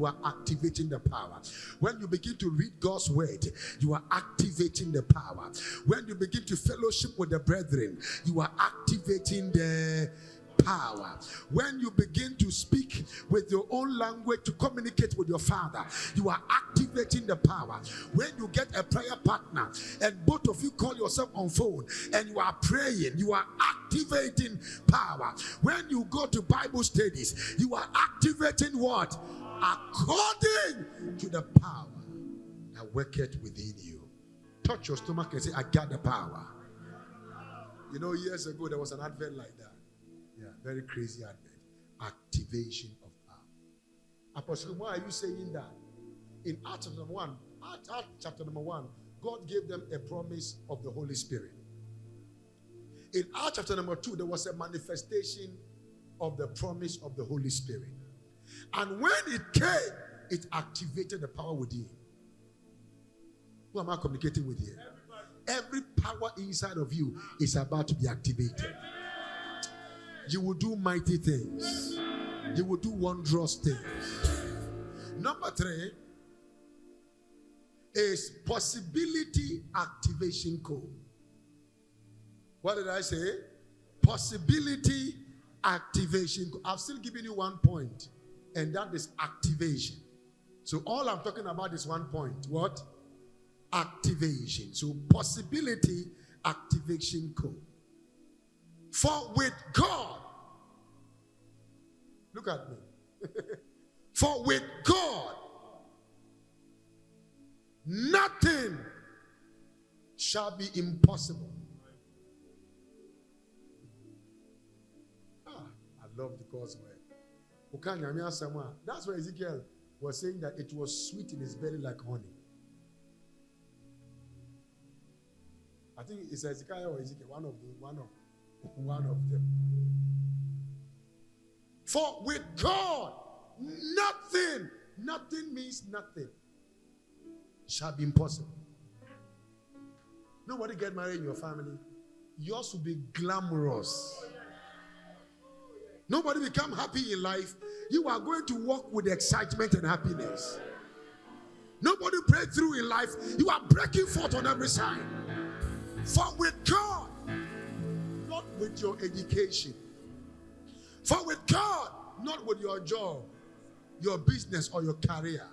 are activating the power. When you begin to read God's word, you are activating the power. When you begin to fellowship with the brethren, you are activating the power. When you begin to speak with your own language to communicate with your Father, you are activating the power. When you get a prayer partner and both of you call yourself on phone and you are praying, you are activating power. When you go to Bible studies, you are activating what? According to the power that worketh within you. Touch your stomach and say, I got the power. You know, years ago there was an advert like that. Yeah, very crazy advert. Activation of power. Apostle, why are you saying that? In Acts chapter number 1, Acts chapter number 1, God gave them a promise of the Holy Spirit. In Acts chapter number 2, there was a manifestation of the promise of the Holy Spirit. And when it came, it activated the power within. Who am I communicating with here? Every power inside of you is about to be activated. You will do mighty things. You will do wondrous things. Number 3 is possibility activation code. What did I say? Possibility activation code. I've still given you 1 point, and that is activation. So all I'm talking about is 1 point. What? Activation. So possibility activation code. For with God, look at me. For with God, nothing shall be impossible. I love the God's word. That's why Ezekiel was saying that it was sweet in his belly like honey. I think it's Ezekiel or Ezekiel, one of them. For with God, nothing means nothing, shall be impossible. Nobody get married in your family. Yours will be glamorous. Nobody become happy in life. You are going to walk with excitement and happiness. Nobody break through in life. You are breaking forth on every side. For with God, not with your education. For with God, not with your job, your business, or your career.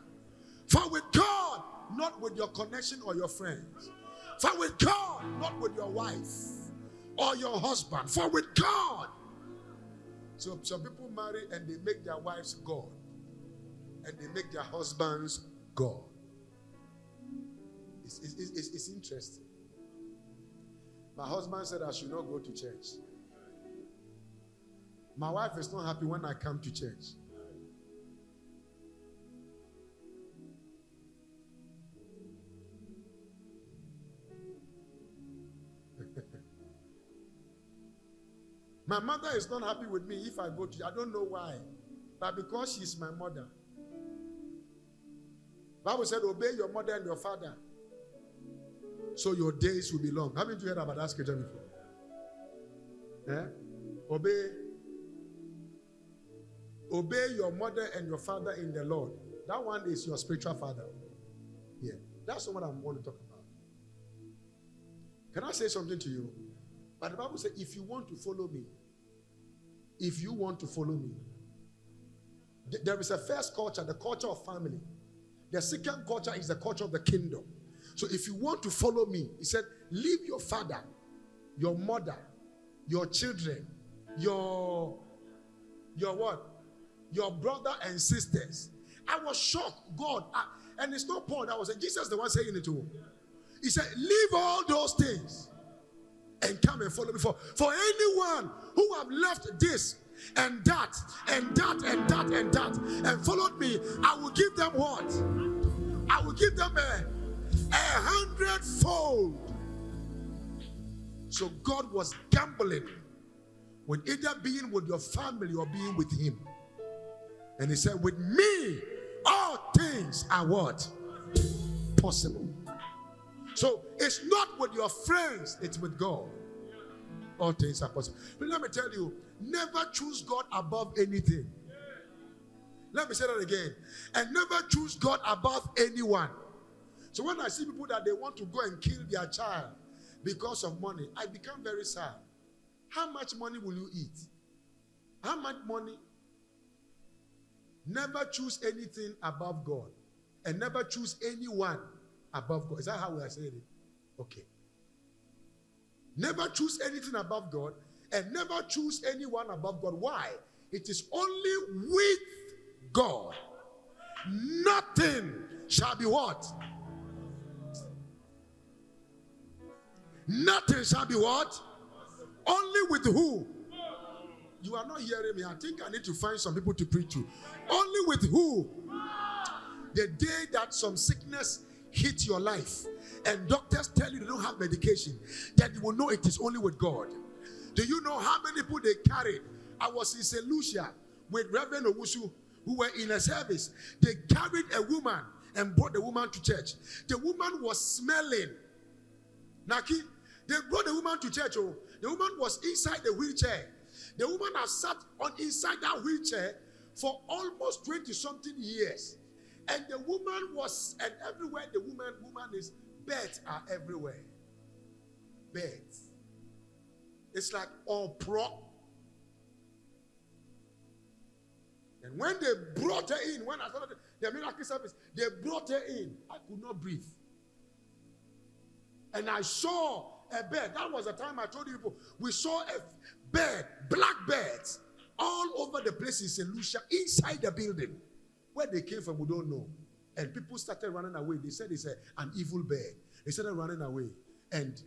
For with God, not with your connection or your friends. For with God, not with your wife or your husband. For with God. So some people marry and they make their wives God. And they make their husbands God. It's interesting. My husband said I should not go to church. My wife is not happy when I come to church. My mother is not happy with me if I go to, I don't know why, but because she's my mother. Bible said, obey your mother and your father, so your days will be long. Haven't you heard about that scripture before? Yeah? Obey your mother and your father in the Lord. That one is your spiritual father. Yeah, that's what I want to talk about. Can I say something to you? But the Bible says, if you want to follow me, there is a first culture, the culture of family. The second culture is the culture of the kingdom. So if you want to follow me, he said, leave your father, your mother, your children, your what? your brother and sisters. I was shocked. God, and it's not Paul that was saying, Jesus the one saying it to him. He said, leave all those things and come and follow me. For anyone who have left this and that and that and that and that and followed me, I will give them what? I will give them a 100-fold. So God was gambling with either being with your family or being with him. And he said, with me, all things are what? Possible. So it's not with your friends, it's with God. All things are possible. But let me tell you, never choose God above anything. Let me say that again. And never choose God above anyone. So when I see people that they want to go and kill their child because of money, I become very sad. How much money will you eat? How much money? Never choose anything above God. And never choose anyone above God. Is that how we are saying it? Okay. Never choose anything above God and never choose anyone above God. Why? It is only with God. Nothing shall be what? Nothing shall be what? Only with who? You are not hearing me. I think I need to find some people to preach to. Only with who? The day that some sickness hit your life and doctors tell you they don't have medication, then you will know it is only with God. Do you know how many people they carried? I was in St. Lucia with Reverend Owusu, who were in a service. They carried a woman and brought the woman to church. The woman was smelling. Naki, they brought the woman to church. Oh, the woman was inside the wheelchair. The woman has sat on inside that wheelchair for almost 20-something years. And the woman was, and everywhere the woman is, beds are everywhere. Beds. It's like all pro. And when they brought her in, when I started the miracle service, they brought her in. I could not breathe. And I saw a bed. That was the time I told you people, we saw a bed, black beds, all over the place in St. Lucia, inside the building. Where they came from, we don't know. And people started running away. They said it's an evil bed. They started running away. And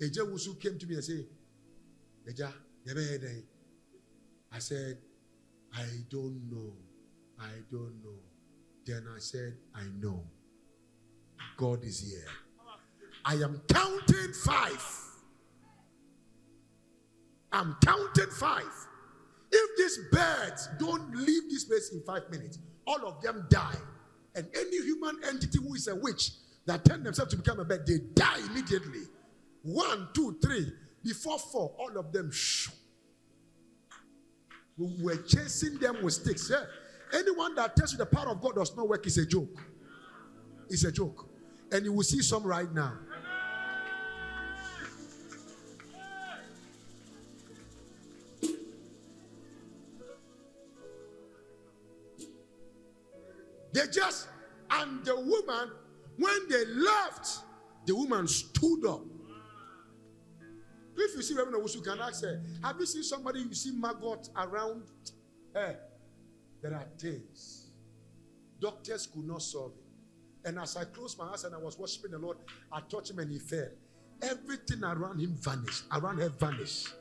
Eja Wusu came to me and said, Eja, I said, I don't know. I don't know. Then I said, I know. God is here. I am counting 5. I'm counting 5. If these birds don't leave this place in 5 minutes, all of them die. And any human entity who is a witch that turn themselves to become a bird, they die immediately. 1, 2, 3, before 4, all of them shoo. We were chasing them with sticks. Yeah. Anyone that tells you the power of God does not work is a joke. It's a joke. And you will see some right now. They just, and the woman, when they left, the woman stood up. If you see Reverend Owusu, you can ask her, have you seen somebody, you see maggot around her? There are things. Doctors could not solve it. And as I closed my eyes and I was worshiping the Lord, I touched him and he fell. Everything around him vanished, around her vanished.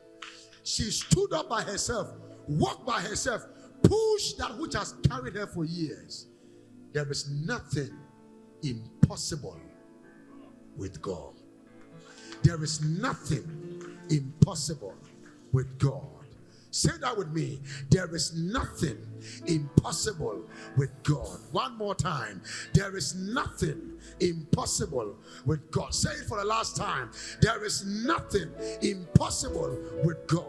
She stood up by herself, walked by herself, pushed that which has carried her for years. There is nothing impossible with God. There is nothing impossible with God. Say that with me. There is nothing impossible with God. One more time. There is nothing impossible with God. Say it for the last time. There is nothing impossible with God.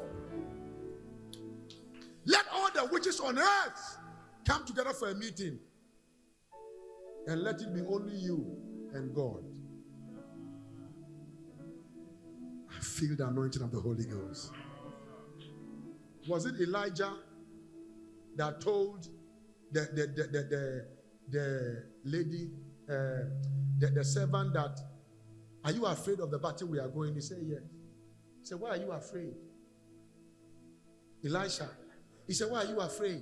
Let all the witches on earth come together for a meeting. And let it be only you and God. I feel the anointing of the Holy Ghost. Was it Elijah that told the lady, the servant that, are you afraid of the battle we are going? He said, yes. He said, why are you afraid? Elisha. He said, why are you afraid?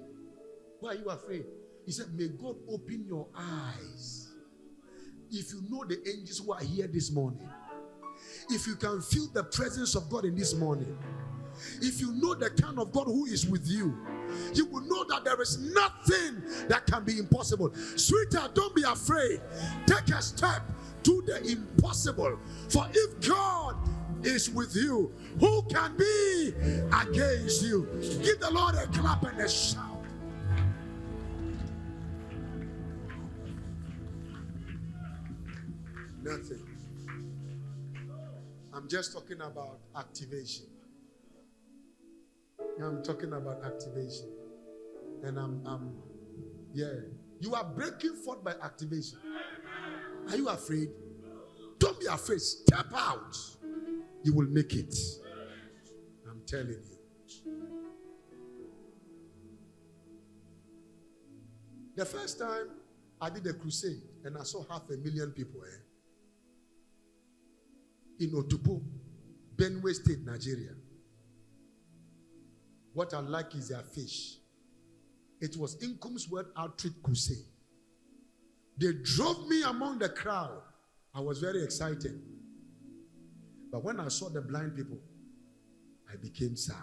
Why are you afraid? He said, may God open your eyes. If you know the angels who are here this morning, if you can feel the presence of God in this morning, if you know the kind of God who is with you, you will know that there is nothing that can be impossible. Sweetheart, don't be afraid. Take a step to the impossible. For if God is with you, who can be against you? Give the Lord a clap and a shout. Nothing. I'm just talking about activation. I'm talking about activation. And you are breaking forth by activation. Are you afraid? Don't be afraid. Step out. You will make it. I'm telling you. The first time I did a crusade and I saw 500,000 people in Otupo, Benue State, Nigeria. What I like is their fish. It was Nkum's Word Outreach Crusade. They drove me among the crowd. I was very excited. But when I saw the blind people, I became sad.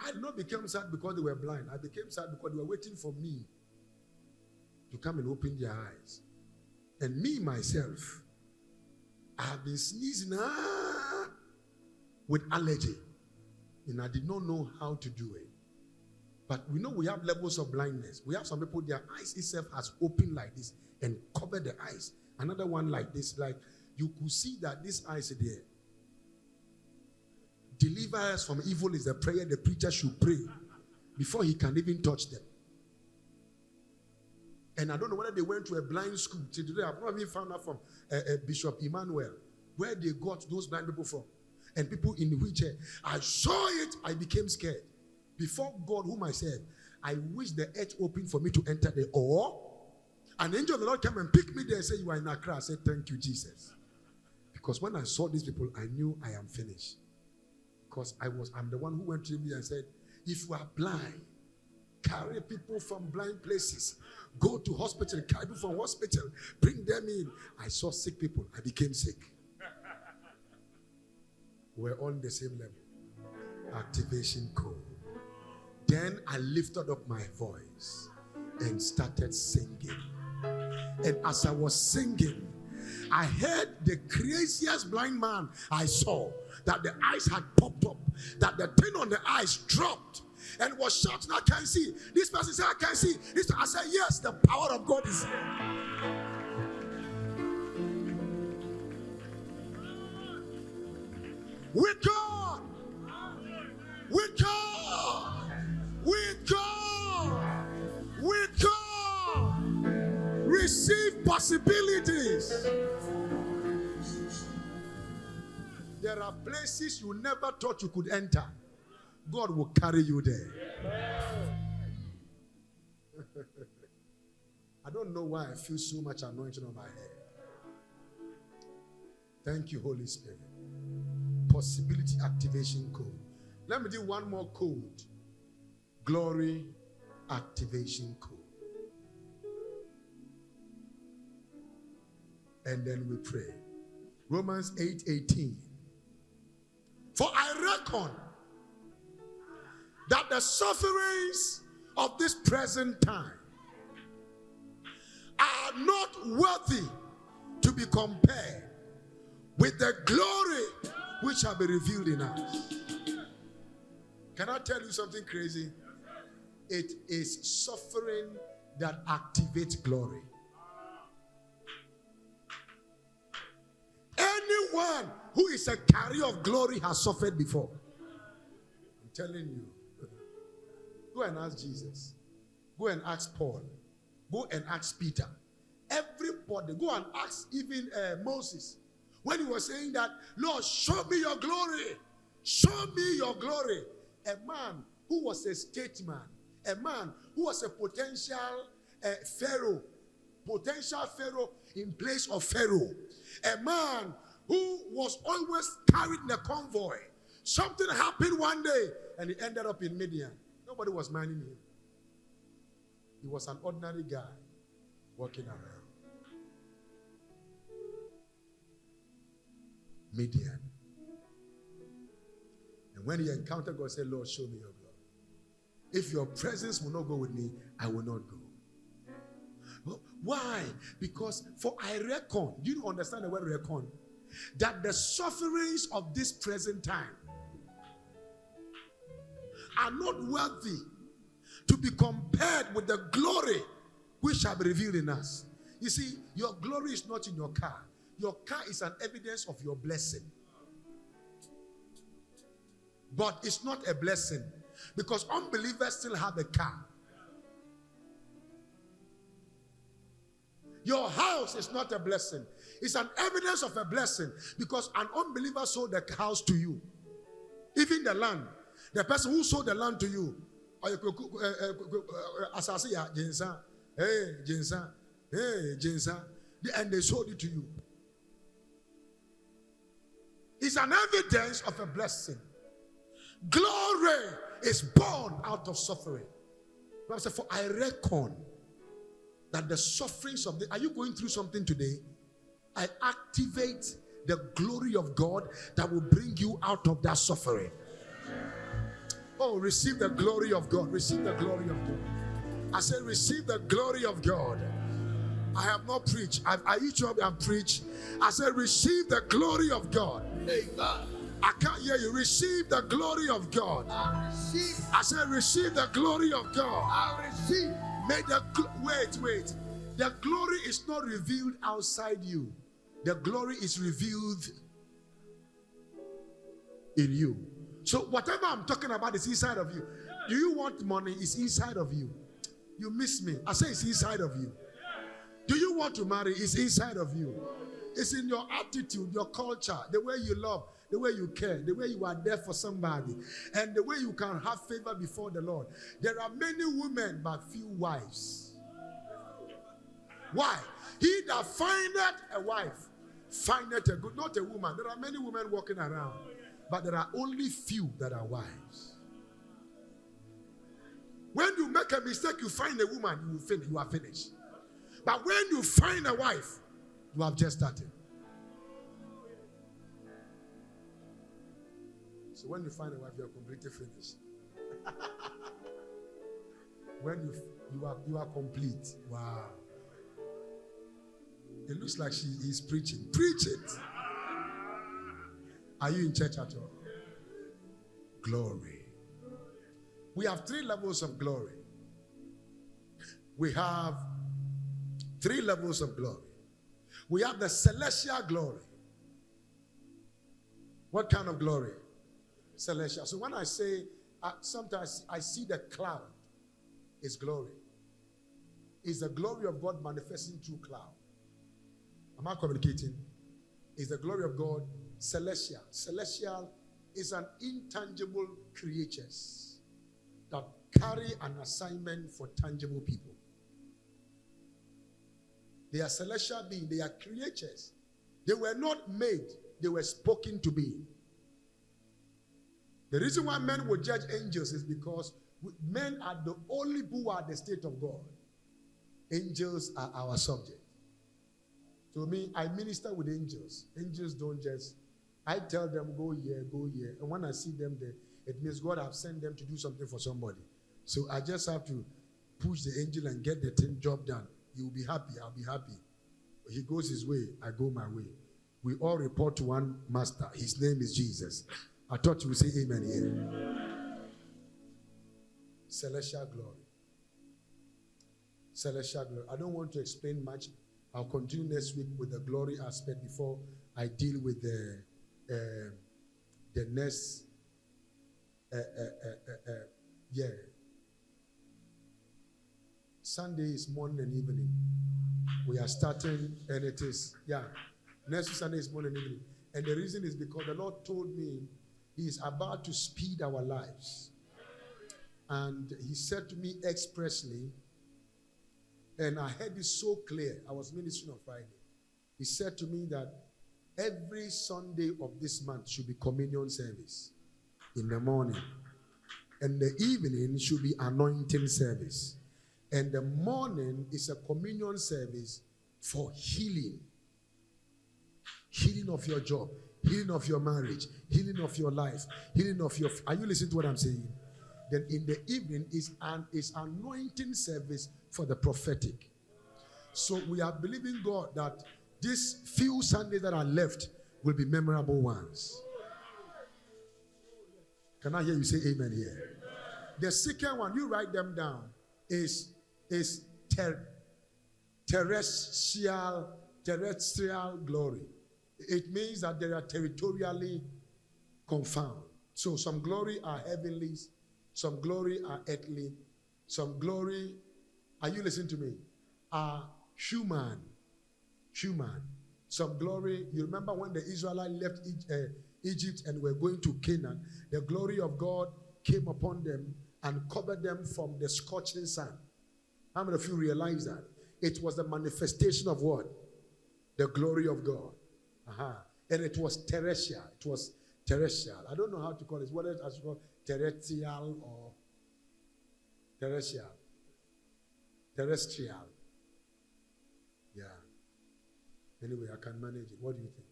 I did not become sad because they were blind. I became sad because they were waiting for me to come and open their eyes. And me, myself, I have been sneezing with allergy. And I did not know how to do it. But we know we have levels of blindness. We have some people, their eyes itself has opened like this and covered the eyes. Another one like this, like you could see that this eyes are there. Deliver us from evil is the prayer the preacher should pray before he can even touch them. And I don't know whether they went to a blind school. Today, I've not even found out from Bishop Emmanuel where they got those blind people from. And people in the wheelchair. I saw it, I became scared. Before God, whom I serve, I wish the earth opened for me to enter there. Or an angel of the Lord came and picked me there and said, you are in Accra. I said, thank you, Jesus. Because when I saw these people, I knew I am finished. Because I'm the one who went to me and said, if you are blind, carry people from blind places. Go to hospital, carry people from hospital, bring them in. I saw sick people. I became sick. We're on the same level. Activation code. Then I lifted up my voice and started singing. And as I was singing, I heard the craziest blind man I saw, that the eyes had popped up, that the thing on the eyes dropped, and was shouting, I can see. This person said, I can see. I said, yes, the power of God is here. With God, with God, with God, with God, receive possibilities. There are places you never thought you could enter. God will carry you there. I don't know why I feel so much anointing on my head. Thank you, Holy Spirit. Possibility activation code. Let me do one more code. Glory activation code. And then we pray. Romans 8:18. For I reckon that the sufferings of this present time are not worthy to be compared with the glory which shall be revealed in us. Can I tell you something crazy? It is suffering that activates glory. Anyone who is a carrier of glory has suffered before. I'm telling you. Go and ask Jesus. Go and ask Paul. Go and ask Peter. Everybody. Go and ask even Moses. When he was saying that, Lord, show me your glory. Show me your glory. A man who was a statesman. A man who was a potential Pharaoh. Potential Pharaoh in place of Pharaoh. A man who was always carried in a convoy. Something happened one day and he ended up in Midian. Nobody was minding him. He was an ordinary guy walking around. Midian. And when he encountered God, he said, Lord, show me your glory. If your presence will not go with me, I will not go. Well, why? Because for I reckon, do you understand the word reckon? That the sufferings of this present time are not worthy to be compared with the glory which shall be revealed in us. You see, your glory is not in your car. Your car is an evidence of your blessing. But it's not a blessing because unbelievers still have a car. Your house is not a blessing. It's an evidence of a blessing because an unbeliever sold the house to you. Even the land. The person who sold the land to you. And they sold it to you. It's an evidence of a blessing. Glory is born out of suffering. Bible said, for I reckon that the sufferings of the... Are you going through something today? I activate the glory of God that will bring you out of that suffering. Oh, receive the glory of God. Receive the glory of God. I said, receive the glory of God. I have not preached. I each of them preach. I said, receive the glory of God. Amen. I can't hear you. Receive the glory of God. I receive. I said, receive the glory of God. I receive. May the wait. The glory is not revealed outside you. The glory is revealed in you. So whatever I'm talking about is inside of you. Do you want money? It's inside of you. You miss me. I say it's inside of you. Do you want to marry? It's inside of you. It's in your attitude, your culture, the way you love, the way you care, the way you are there for somebody, and the way you can have favor before the Lord. There are many women but few wives. Why? He that findeth a wife findeth a good, not a woman. There are many women walking around, but there are only few that are wives. When you make a mistake, you find a woman, you are finished. But when you find a wife, you have just started. So when you find a wife, you are completely finished. When you are complete. Wow. It looks like she is preaching. Preach it. Are you in church at all? Glory. We have 3 levels of glory. We have 3 levels of glory. We have the celestial glory. What kind of glory? Celestial. So when I say, sometimes I see the cloud, it's glory. It's the glory of God manifesting through cloud. Am I communicating? It's the glory of God, celestial. Celestial is an intangible creatures that carry an assignment for tangible people. They are celestial beings. They are creatures. They were not made. They were spoken to be. The reason why men will judge angels is because men are the only who are the state of God. Angels are our subject. To me, I minister with angels. Angels don't just... I tell them, go here, go here. And when I see them there, it means God has sent them to do something for somebody. So I just have to push the angel and get the job done. You'll be happy, I'll be happy. He goes his way, I go my way. We all report to one master. His name is Jesus. I thought you would say amen here. Celestial glory. Celestial glory. I don't want to explain much. I'll continue next week with the glory aspect before I deal with the next Sunday is morning and evening. We are starting, and it is, next Sunday is morning and evening. And the reason is because the Lord told me He is about to speed our lives. And He said to me expressly, and I heard it so clear. I was ministering on Friday. He said to me that every Sunday of this month should be communion service in the morning. And the evening should be anointing service. And the morning is a communion service for healing. Healing of your job, healing of your marriage, healing of your life, healing of your... Are you listening to what I'm saying? Then in the evening is anointing service for the prophetic. So we are believing God that these few Sundays that are left will be memorable ones. Can I hear you say amen here? The second one, you write them down, is terrestrial glory. It means that they are territorially confound. So some glory are heavenly, some glory are earthly, some glory, are you listening to me, are human. Some glory, you remember when the Israelites left Egypt and were going to Canaan, the glory of God came upon them and covered them from the scorching sun. How many of you realize that? It was the manifestation of what? The glory of God. And it was terrestrial. It was terrestrial. I don't know how to call it. What else I should call it? Terrestrial or terrestrial? Terrestrial. Yeah. Anyway, I can manage it. What do you think?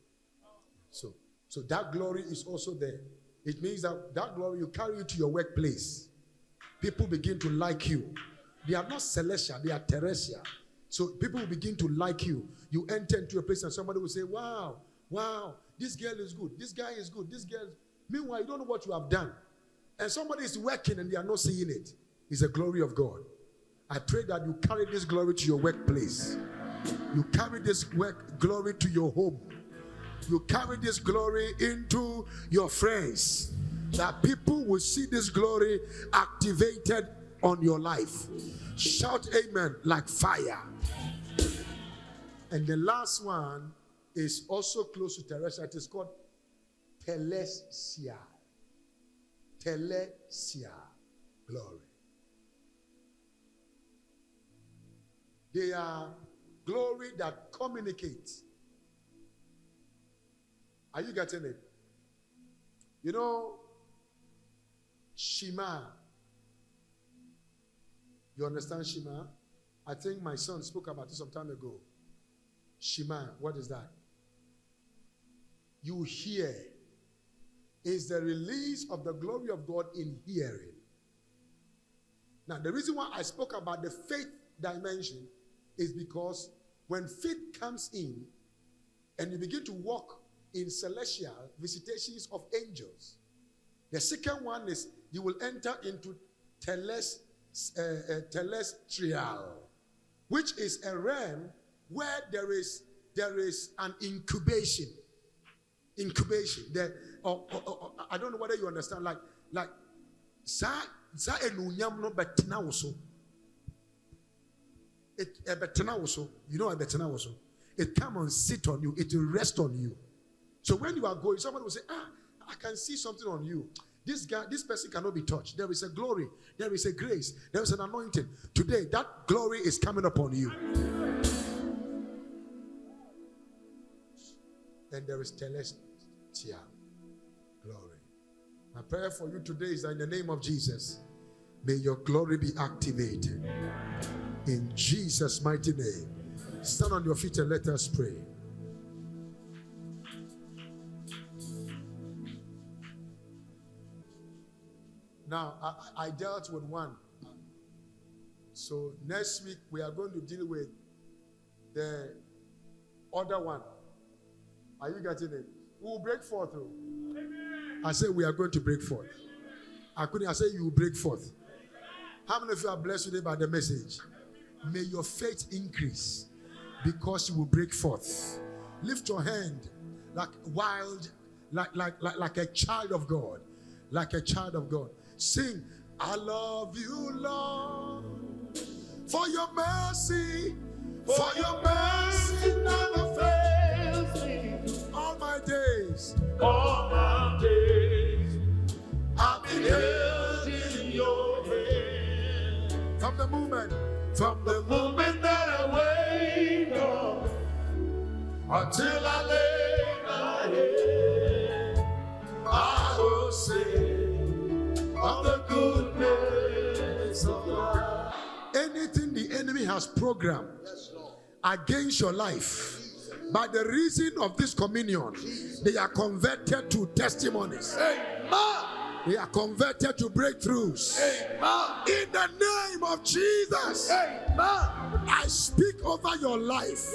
So that glory is also there. It means that glory, you carry it to your workplace. People begin to like you. They are not celestial, they are terrestrial. So people will begin to like you. You enter into a place and somebody will say, wow, this girl is good. This guy is good. This girl. Meanwhile, you don't know what you have done. And somebody is working and they are not seeing it. It's the glory of God. I pray that you carry this glory to your workplace. You carry this glory to your home. You carry this glory into your friends. That people will see this glory activated on your life. Shout amen like fire. And the last one is also close to terrestrial. It is called telestial. Telestial glory. They are glory that communicates. Are you getting it? You know, Shema. You understand Shema? I think my son spoke about it some time ago. Shema, what is that? You hear. Is the release of the glory of God in hearing. Now, the reason why I spoke about the faith dimension is because when faith comes in and you begin to walk in celestial visitations of angels, the second one is you will enter into telestial, which is a realm where there is an incubation. I don't know whether you understand. Like za enunyam no betina woso. It betina woso. You know a betina woso. It come and sit on you. It will rest on you. So when you are going, somebody will say, I can see something on you. This person cannot be touched. There is a glory. There is a grace. There is an anointing. Today, that glory is coming upon you. And there is celestial glory. My prayer for you today is that in the name of Jesus, may your glory be activated. In Jesus' mighty name. Stand on your feet and let us pray. Now, I dealt with one. So next week, we are going to deal with the other one. Are you getting it? We will break forth. I said we are going to break forth. I say you will break forth. How many of you are blessed today by the message? May your faith increase because you will break forth. Lift your hand like wild, like a child of God. Like a child of God. Sing, I love you, Lord, for your mercy never fails me. All my days, I've been held in your hand. From the moment that I wake up until I lay my head, I will sing of the goodness of God. Anything has programmed against your life, by the reason of this communion, they are converted to testimonies. They are converted to breakthroughs. In the name of Jesus, I speak over your life.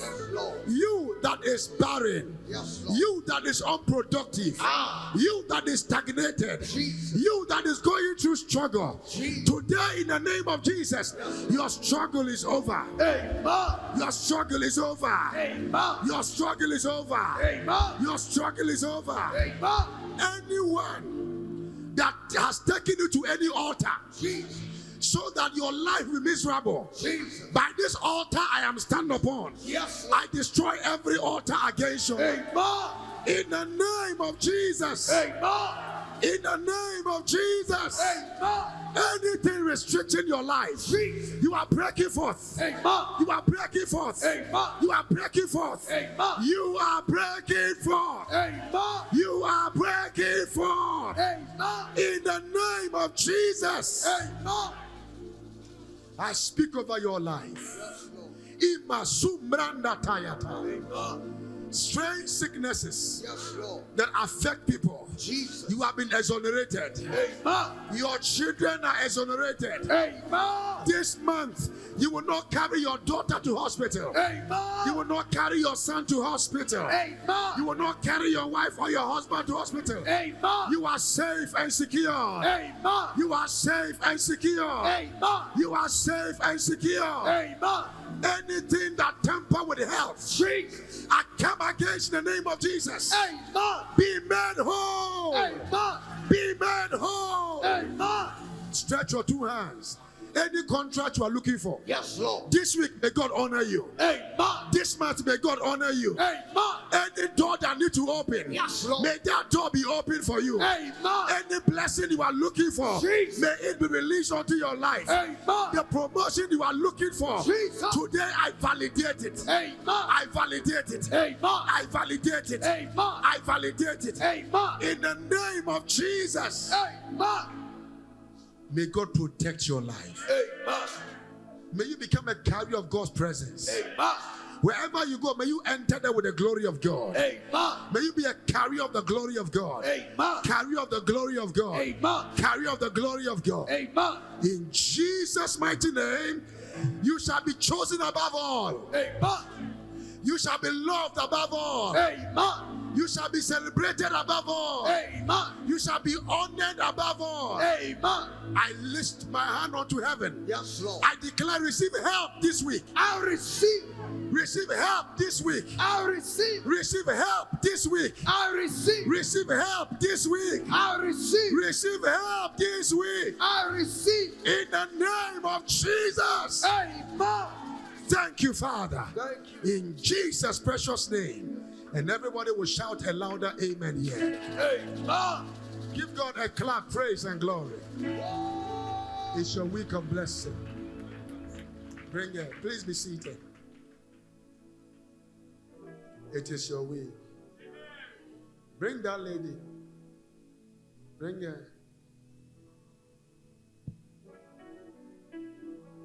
You that is barren, you that is unproductive, you that is stagnated, you that is going through struggle, today in the name of Jesus, your struggle is over. Your struggle is over. Your struggle is over. Your struggle is over. Anyone that has taken you to any altar so that your life will be miserable, by this altar I am standing upon, I destroy every altar against you. In the name of Jesus. In the name of Jesus. Anything restricting your life, you are breaking forth. You are breaking forth. You are breaking forth. You are breaking forth. You are breaking forth. In the name of Jesus. I speak over your life. Strange sicknesses that affect people, you have been exonerated. Your children are exonerated. This month, you will not carry your daughter to hospital. You will not carry your son to hospital. You will not carry your wife or your husband to hospital. You are safe and secure. You are safe and secure. You are safe and secure. Anything that tamper with health, I come against the name of Jesus. Be made whole. Be made whole. Stretch your two hands. Any contract you are looking for, this week may God honor you. This month may God honor you. Any door that need to open, may that door be open for you. Any blessing you are looking for, may it be released onto your life. The promotion you are looking for, today I validate it. I validate it. I validate it. I validate it. In the name of Jesus. May God protect your life. May you become a carrier of God's presence. Wherever you go, may you enter there with the glory of God. May you be a carrier of the glory of God. Carrier of the glory of God. Carrier of the glory of God. In Jesus' mighty name, you shall be chosen above all. You shall be loved above all. You shall be celebrated above all. You shall be honored above all. I lift my hand unto heaven. I declare, receive help this week. I receive. Receive help this week. I receive. Receive help this week. I receive. Receive help this week. I receive. Receive help this week. I receive. In the name of Jesus. Amen. Thank you, Father. Thank you. In Jesus' precious name. And everybody will shout a louder amen here. Amen. Give God a clap, praise and glory. It's your week of blessing. Bring it. Please be seated. It is your week. Bring that lady. Bring her.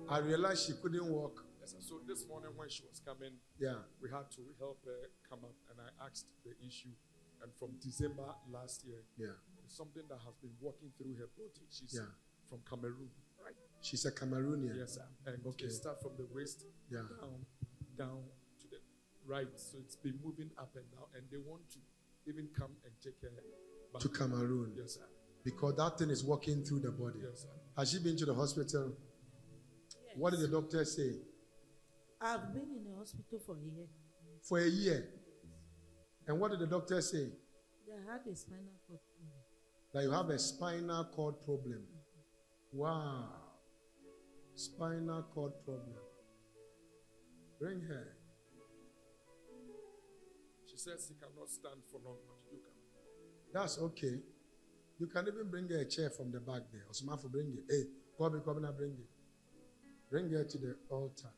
I realized she couldn't walk. So this morning when she was coming, we had to help her come up, and I asked the issue. And from December last year, it's something that has been working through her body. She's from Cameroon, right? She's a Cameroonian. Yes, sir. And okay, start from the waist down to the right. So it's been moving up and down, and they want to even come and take her back to Cameroon. Yes, sir. Because that thing is working through the body. Yes, sir. Has she been to the hospital? Yes. What did the doctor say? I've been in the hospital for a year. For a year? And what did the doctor say? They had a spinal cord problem. That you have a spinal cord problem. Wow. Spinal cord problem. Bring her. She says she cannot stand for long, but you can. That's okay. You can even bring her a chair from the back there. Osman, bring it. Hey, come and bring it. Bring her to the altar.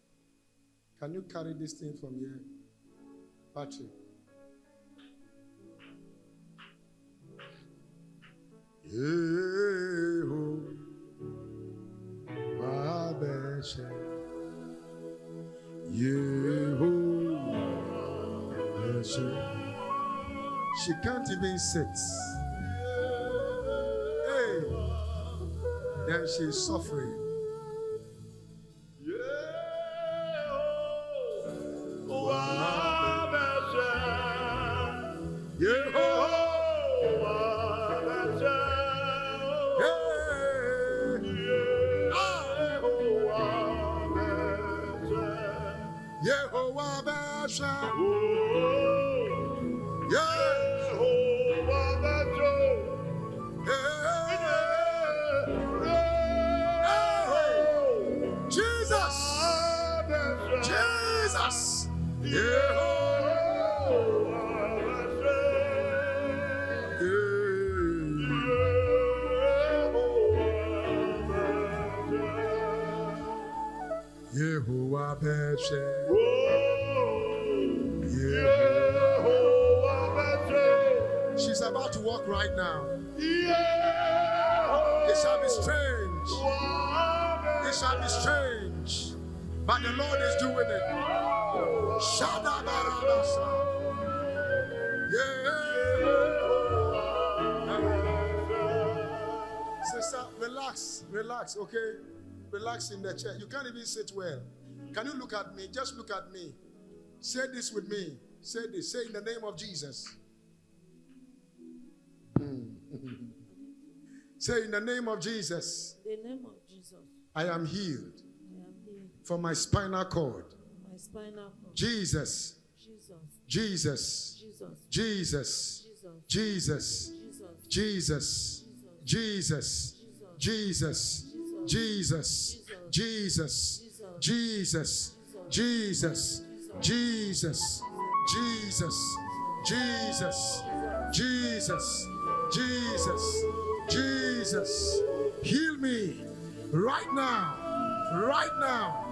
Can you carry this thing from here? Patrick. She can't even sit. Hey, then she's suffering. Yehovah Basha. Yehovah Basha. Jesus. Jesus. Yehovah Basha. She's about to walk right now. It shall be strange. It shall be strange. But the Lord is doing it. Sister, relax, okay? Relax in the chair. You can't even sit well. Can you look at me? Just look at me. Say this with me. Say this. Say in the name of Jesus. Say in the name of Jesus. In the name of Jesus. I am healed. From my spinal cord. Jesus. Jesus. Jesus. Jesus. Jesus. Jesus. Jesus. Jesus. Jesus. Jesus. Jesus. Jesus. Jesus. Jesus. Jesus. Jesus. Jesus. Heal me right now. Right now.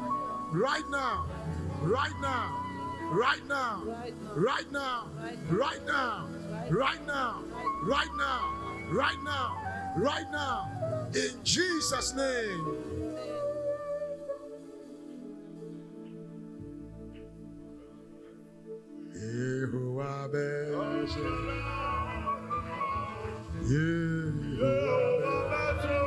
Right now. Right now. Right now. Right now. Right now. Right now. Right now. Right now. Right now. In Jesus' name. Yehovah Basha. Yehovah Basha.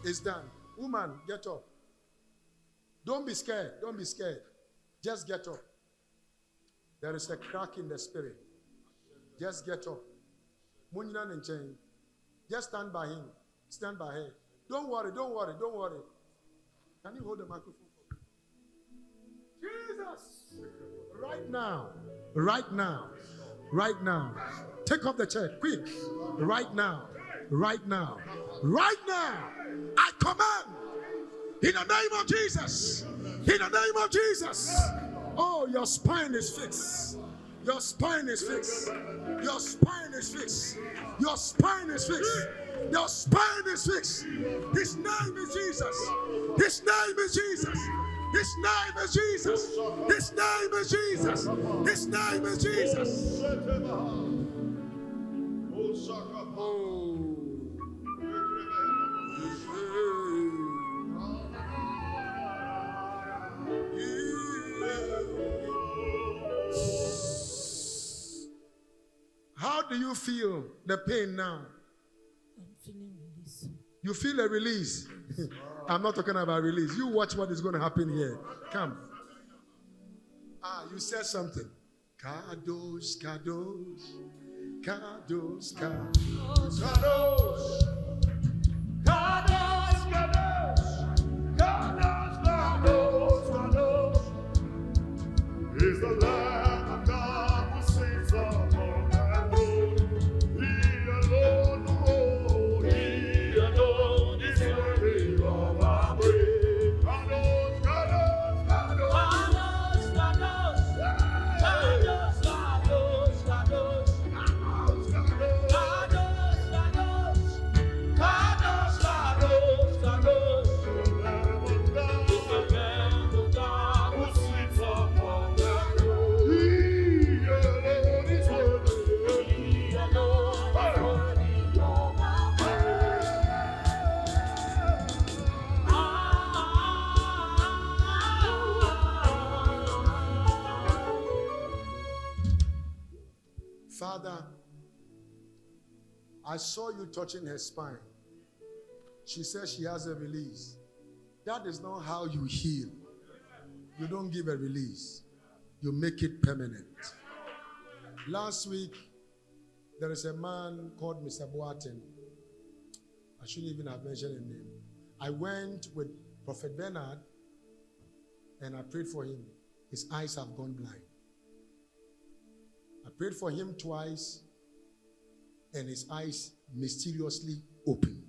It's done. Woman, get up. Don't be scared. Don't be scared. Just get up. There is a crack in the spirit. Just get up. Munyan and chain. Just stand by him. Stand by her. Don't worry. Don't worry. Don't worry. Can you hold the microphone for me? Jesus! Right now. Right now. Right now. Take off the chair. Quick. Right now. Right now. Right now. I command. In the name of Jesus. In the name of Jesus. Oh, your spine is fixed. Your spine is fixed. Your spine is fixed. Your spine is fixed. Your spine is fixed. His name is Jesus. His name is Jesus. His name is Jesus. His name is Jesus. His name is Jesus. How do you feel the pain now? I'm feeling release. You feel a release? I'm not talking about release. You watch what is going to happen here. Come. You said something. Kadosh, Kadosh, Kadosh, Kadosh, Kadosh, Kadosh, Kadosh, Kadosh, Kadosh, is the Lamb of God who sits among the throne. He alone, oh, He alone is worthy of our praise. Kadosh, Kadosh, Kadosh, Kadosh, Kadosh, Kadosh, Kadosh, Kadosh, Kadosh, Kadosh, Kadosh, Father, I saw you touching her spine. She says she has a release. That is not how you heal. You don't give a release. You make it permanent. Last week, there is a man called Mr. Boateng. I shouldn't even have mentioned his name. I went with Prophet Bernard and I prayed for him. His eyes have gone blind. I prayed for him twice and his eyes mysteriously opened.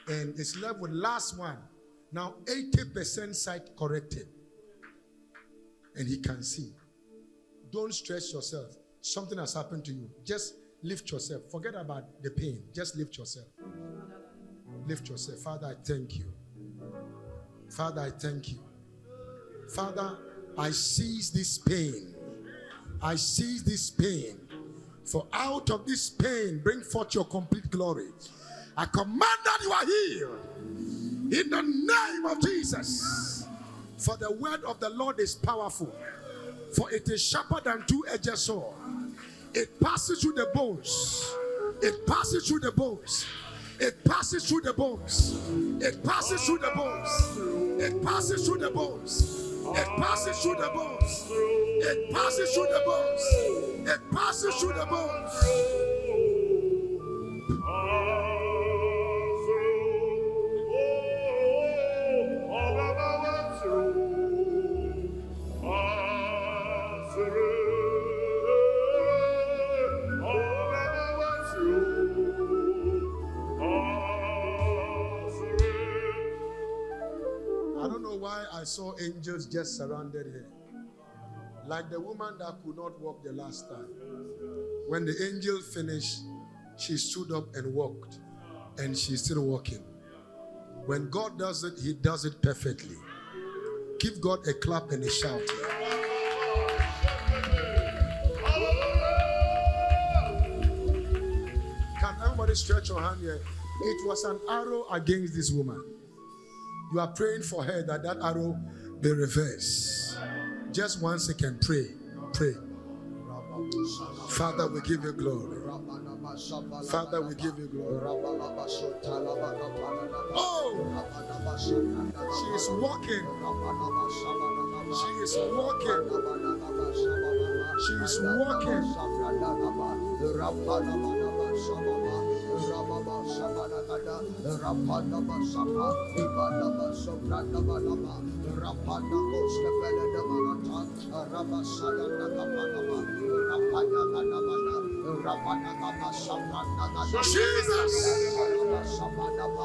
And it's left with last one. Now 80% sight corrected. And he can see. Don't stress yourself. Something has happened to you. Just lift yourself. Forget about the pain. Just lift yourself. Lift yourself. Father, I thank you. Father, I thank you. Father, I seize this pain. I seize this pain. For out of this pain, bring forth your complete glory. I command that you are healed. In the name of Jesus. For the word of the Lord is powerful. For it is sharper than two-edged sword. It passes through the bones. It passes through the bones. It passes through the bones. It passes through the bones. It passes through the bones. It passes through the bones. It passes through the bones. It passes through the bones. I saw angels just surrounded her. Like the woman that could not walk the last time. When the angel finished, she stood up and walked. And she's still walking. When God does it, he does it perfectly. Give God a clap and a shout. Can everybody stretch your hand here? It was an arrow against this woman. You are praying for her that that arrow be reversed. Just 1 second, pray. Pray. Father, we give you glory. Father, we give you glory. Oh! She is walking. She is walking. She is walking.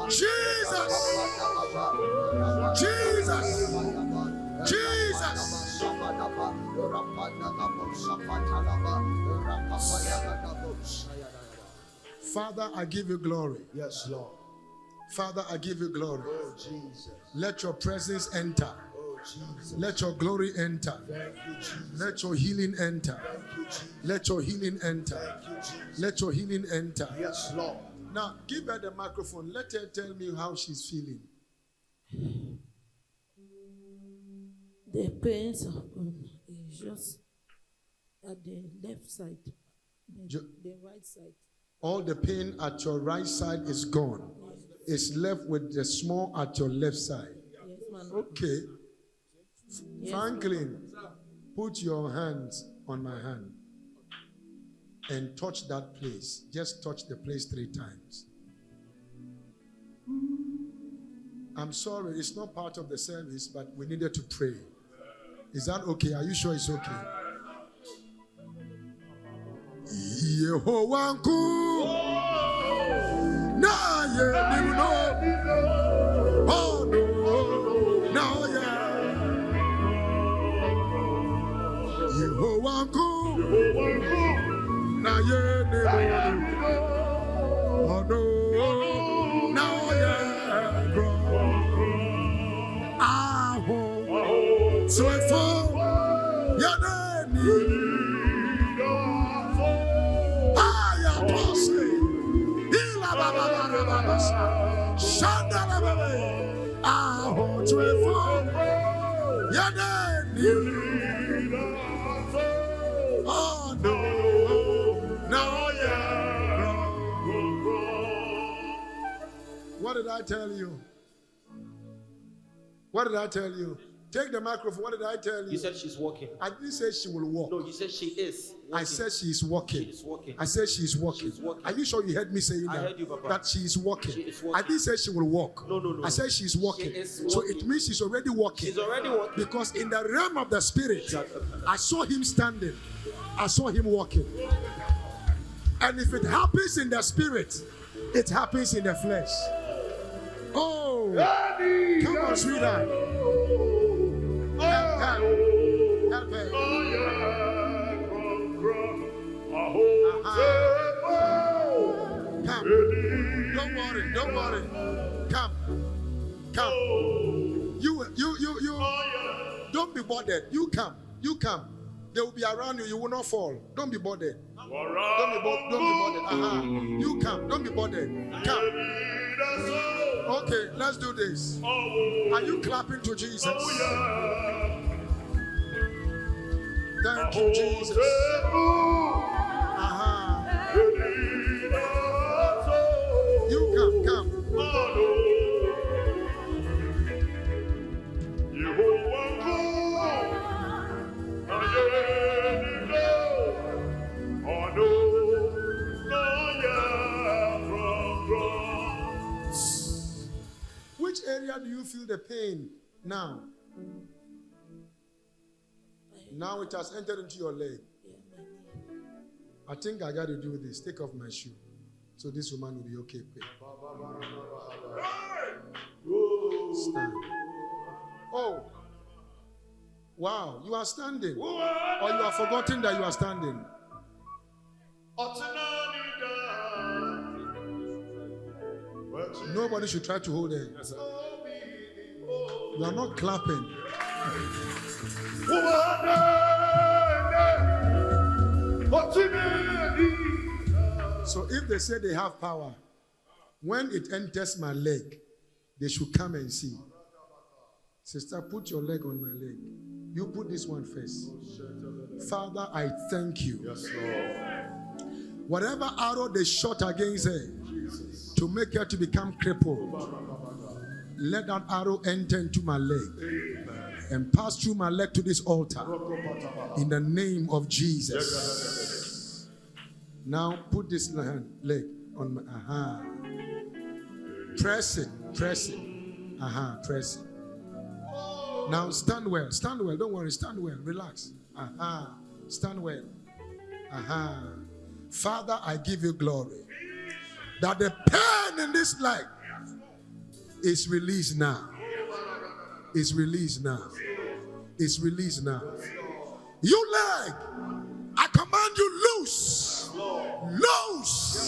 Jesus! Jesus! Jesus! Jesus! Father, I give you glory. Yes, Lord. Father, I give you glory. Oh, Jesus. Let your presence enter. Oh, Jesus. Let your glory enter. Thank you, Jesus. Let your healing enter. Thank you, Jesus. Let your healing enter. Thank you, Jesus. Let your healing enter. Yes, Lord. Now, give her the microphone. Let her tell me how she's feeling. The pains are gone. It's just at the left side, the right side. All the pain at your right side is gone. Yes. It's left with the small at your left side. Yes, man. Okay. Yes, Franklin, put your hands on my hand and touch that place. Just touch the place 3 times. I'm sorry, it's not part of the service, but we needed to pray. Is that okay? Are you sure it's okay? Yehovah Nkum, na ye no, oh no, now yeah. Yehovah Nkum, na ye no, oh no, now yeah. Ah, so if you're oh no, yeah. What did I tell you? What did I tell you? Take the microphone. What did I tell you? You said she's walking. I didn't say she will walk. No, you said she is walking. I said she is walking. She is walking. I said she is walking. She's walking. Are you sure you heard me saying that? I heard you, Papa. That she is walking. She is walking. I didn't say she will walk. No. I said she is walking. She is So walking. it means she's already walking. She's already walking. Because in the realm of the spirit, I saw him standing. I saw him walking. And if it happens in the spirit, it happens in the flesh. Oh, come on, sweetheart. Help her. Come. Don't worry. Come. You. Don't be bothered. You come. They will be around you. You will not fall. Don't be bothered. Don't be bothered. You come. Don't be bothered. Come. Okay, let's do this. Are you clapping to Jesus? Thank you, Jesus. You come. Which area do you feel the pain now? Now it has entered into your leg. I think I got to do this. Take off my shoe. So this woman will be okay. Stand. Oh. Wow. You are standing. Or you have forgotten that you are standing. Nobody should try to hold her. You are not clapping. So if they say they have power, when it enters my leg, they should come and see. Sister, put your leg on my leg. You put this one first. Father, I thank you. Yes, Lord. Whatever arrow they shot against her to make her to become crippled, let that arrow enter into my leg and pass through my leg to this altar in the name of Jesus. Now put this leg on my press it. Press it. Now stand well. Don't worry. Stand well. Relax. Stand well. Father, I give you glory that the pain in this leg is released now. It's released now. It's released now. You leg, I command you loose. Loose.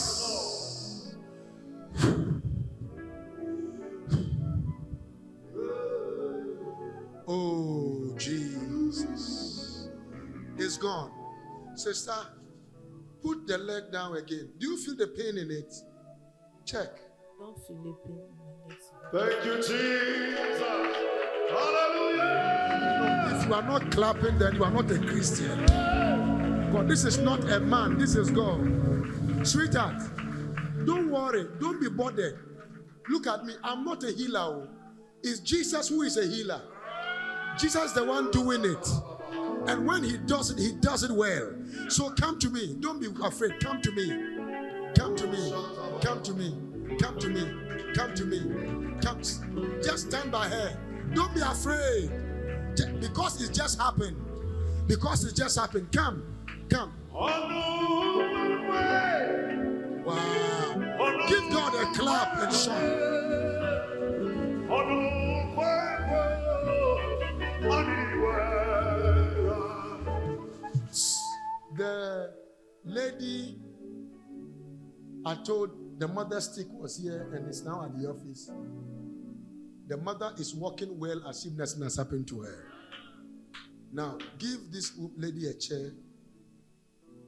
Oh, Jesus. It's gone. Sister, put the leg down again. Do you feel the pain in it? Check. Don't feel the pain in my legs. Thank you, Jesus. Hallelujah. If you are not clapping, then you are not a Christian. But this is not a man, this is God. Sweetheart, don't worry, don't be bothered. Look at me, I'm not a healer. It's Jesus who is a healer. Jesus is the one doing it. And when he does it well. So come to me. Don't be afraid. Come to me. Come to me. Come to me. Come to me. Come to me. Come. Just stand by her. Don't be afraid. Because it just happened. Because it just happened. Come. Come. Wow. Give God a clap and shout. The lady I told, the mother stick was here and is now at the office. The mother is walking well as if nothing has happened to her. Now, give this lady a chair.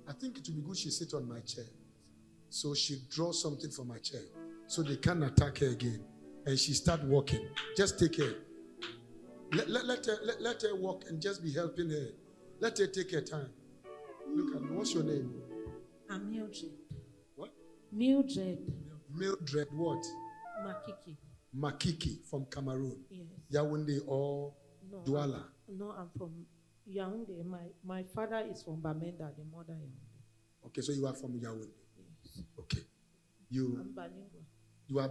I think it would be good she sit on my chair. So she draws something from my chair. So they can't attack her again. And she start walking. Just take her. Let her walk and just be helping her. Let her take her time. Look at me. What's your name? I'm Mildred. What? Mildred Mildred what? Makiki. Makiki from Cameroon. Yes. Yaoundé or No, Douala? No, I'm from Yaoundé. My father is from Bamenda, the mother Yaoundé. Okay, so you are from Yaoundé. Yes. Okay. I'm bilingual. You are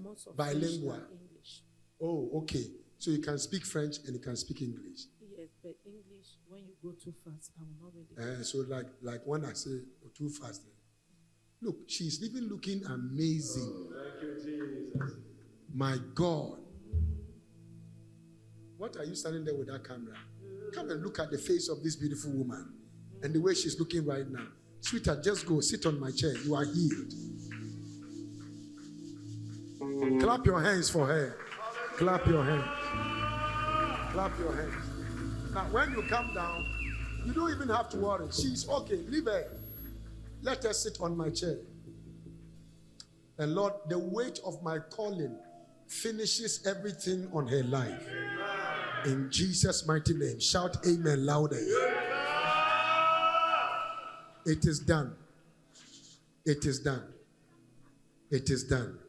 Most of bilingual. French and English. Oh, okay. So you can speak French and you can speak English. Yes, but English, when you go too fast, I will not really. So like when I say too fast, look, she's even looking amazing. Thank you, Jesus. My God. What are you standing there with that camera? Come and look at the face of this beautiful woman and the way she's looking right now. Sweetheart, just go sit on my chair. You are healed. Clap your hands for her. Clap your hands. Clap your hands. Now, when you come down, you don't even have to worry. She's okay. Leave her. Let her sit on my chair. And Lord, the weight of my calling finishes everything on her life. In Jesus' mighty name. Shout amen louder. It is done. It is done. It is done.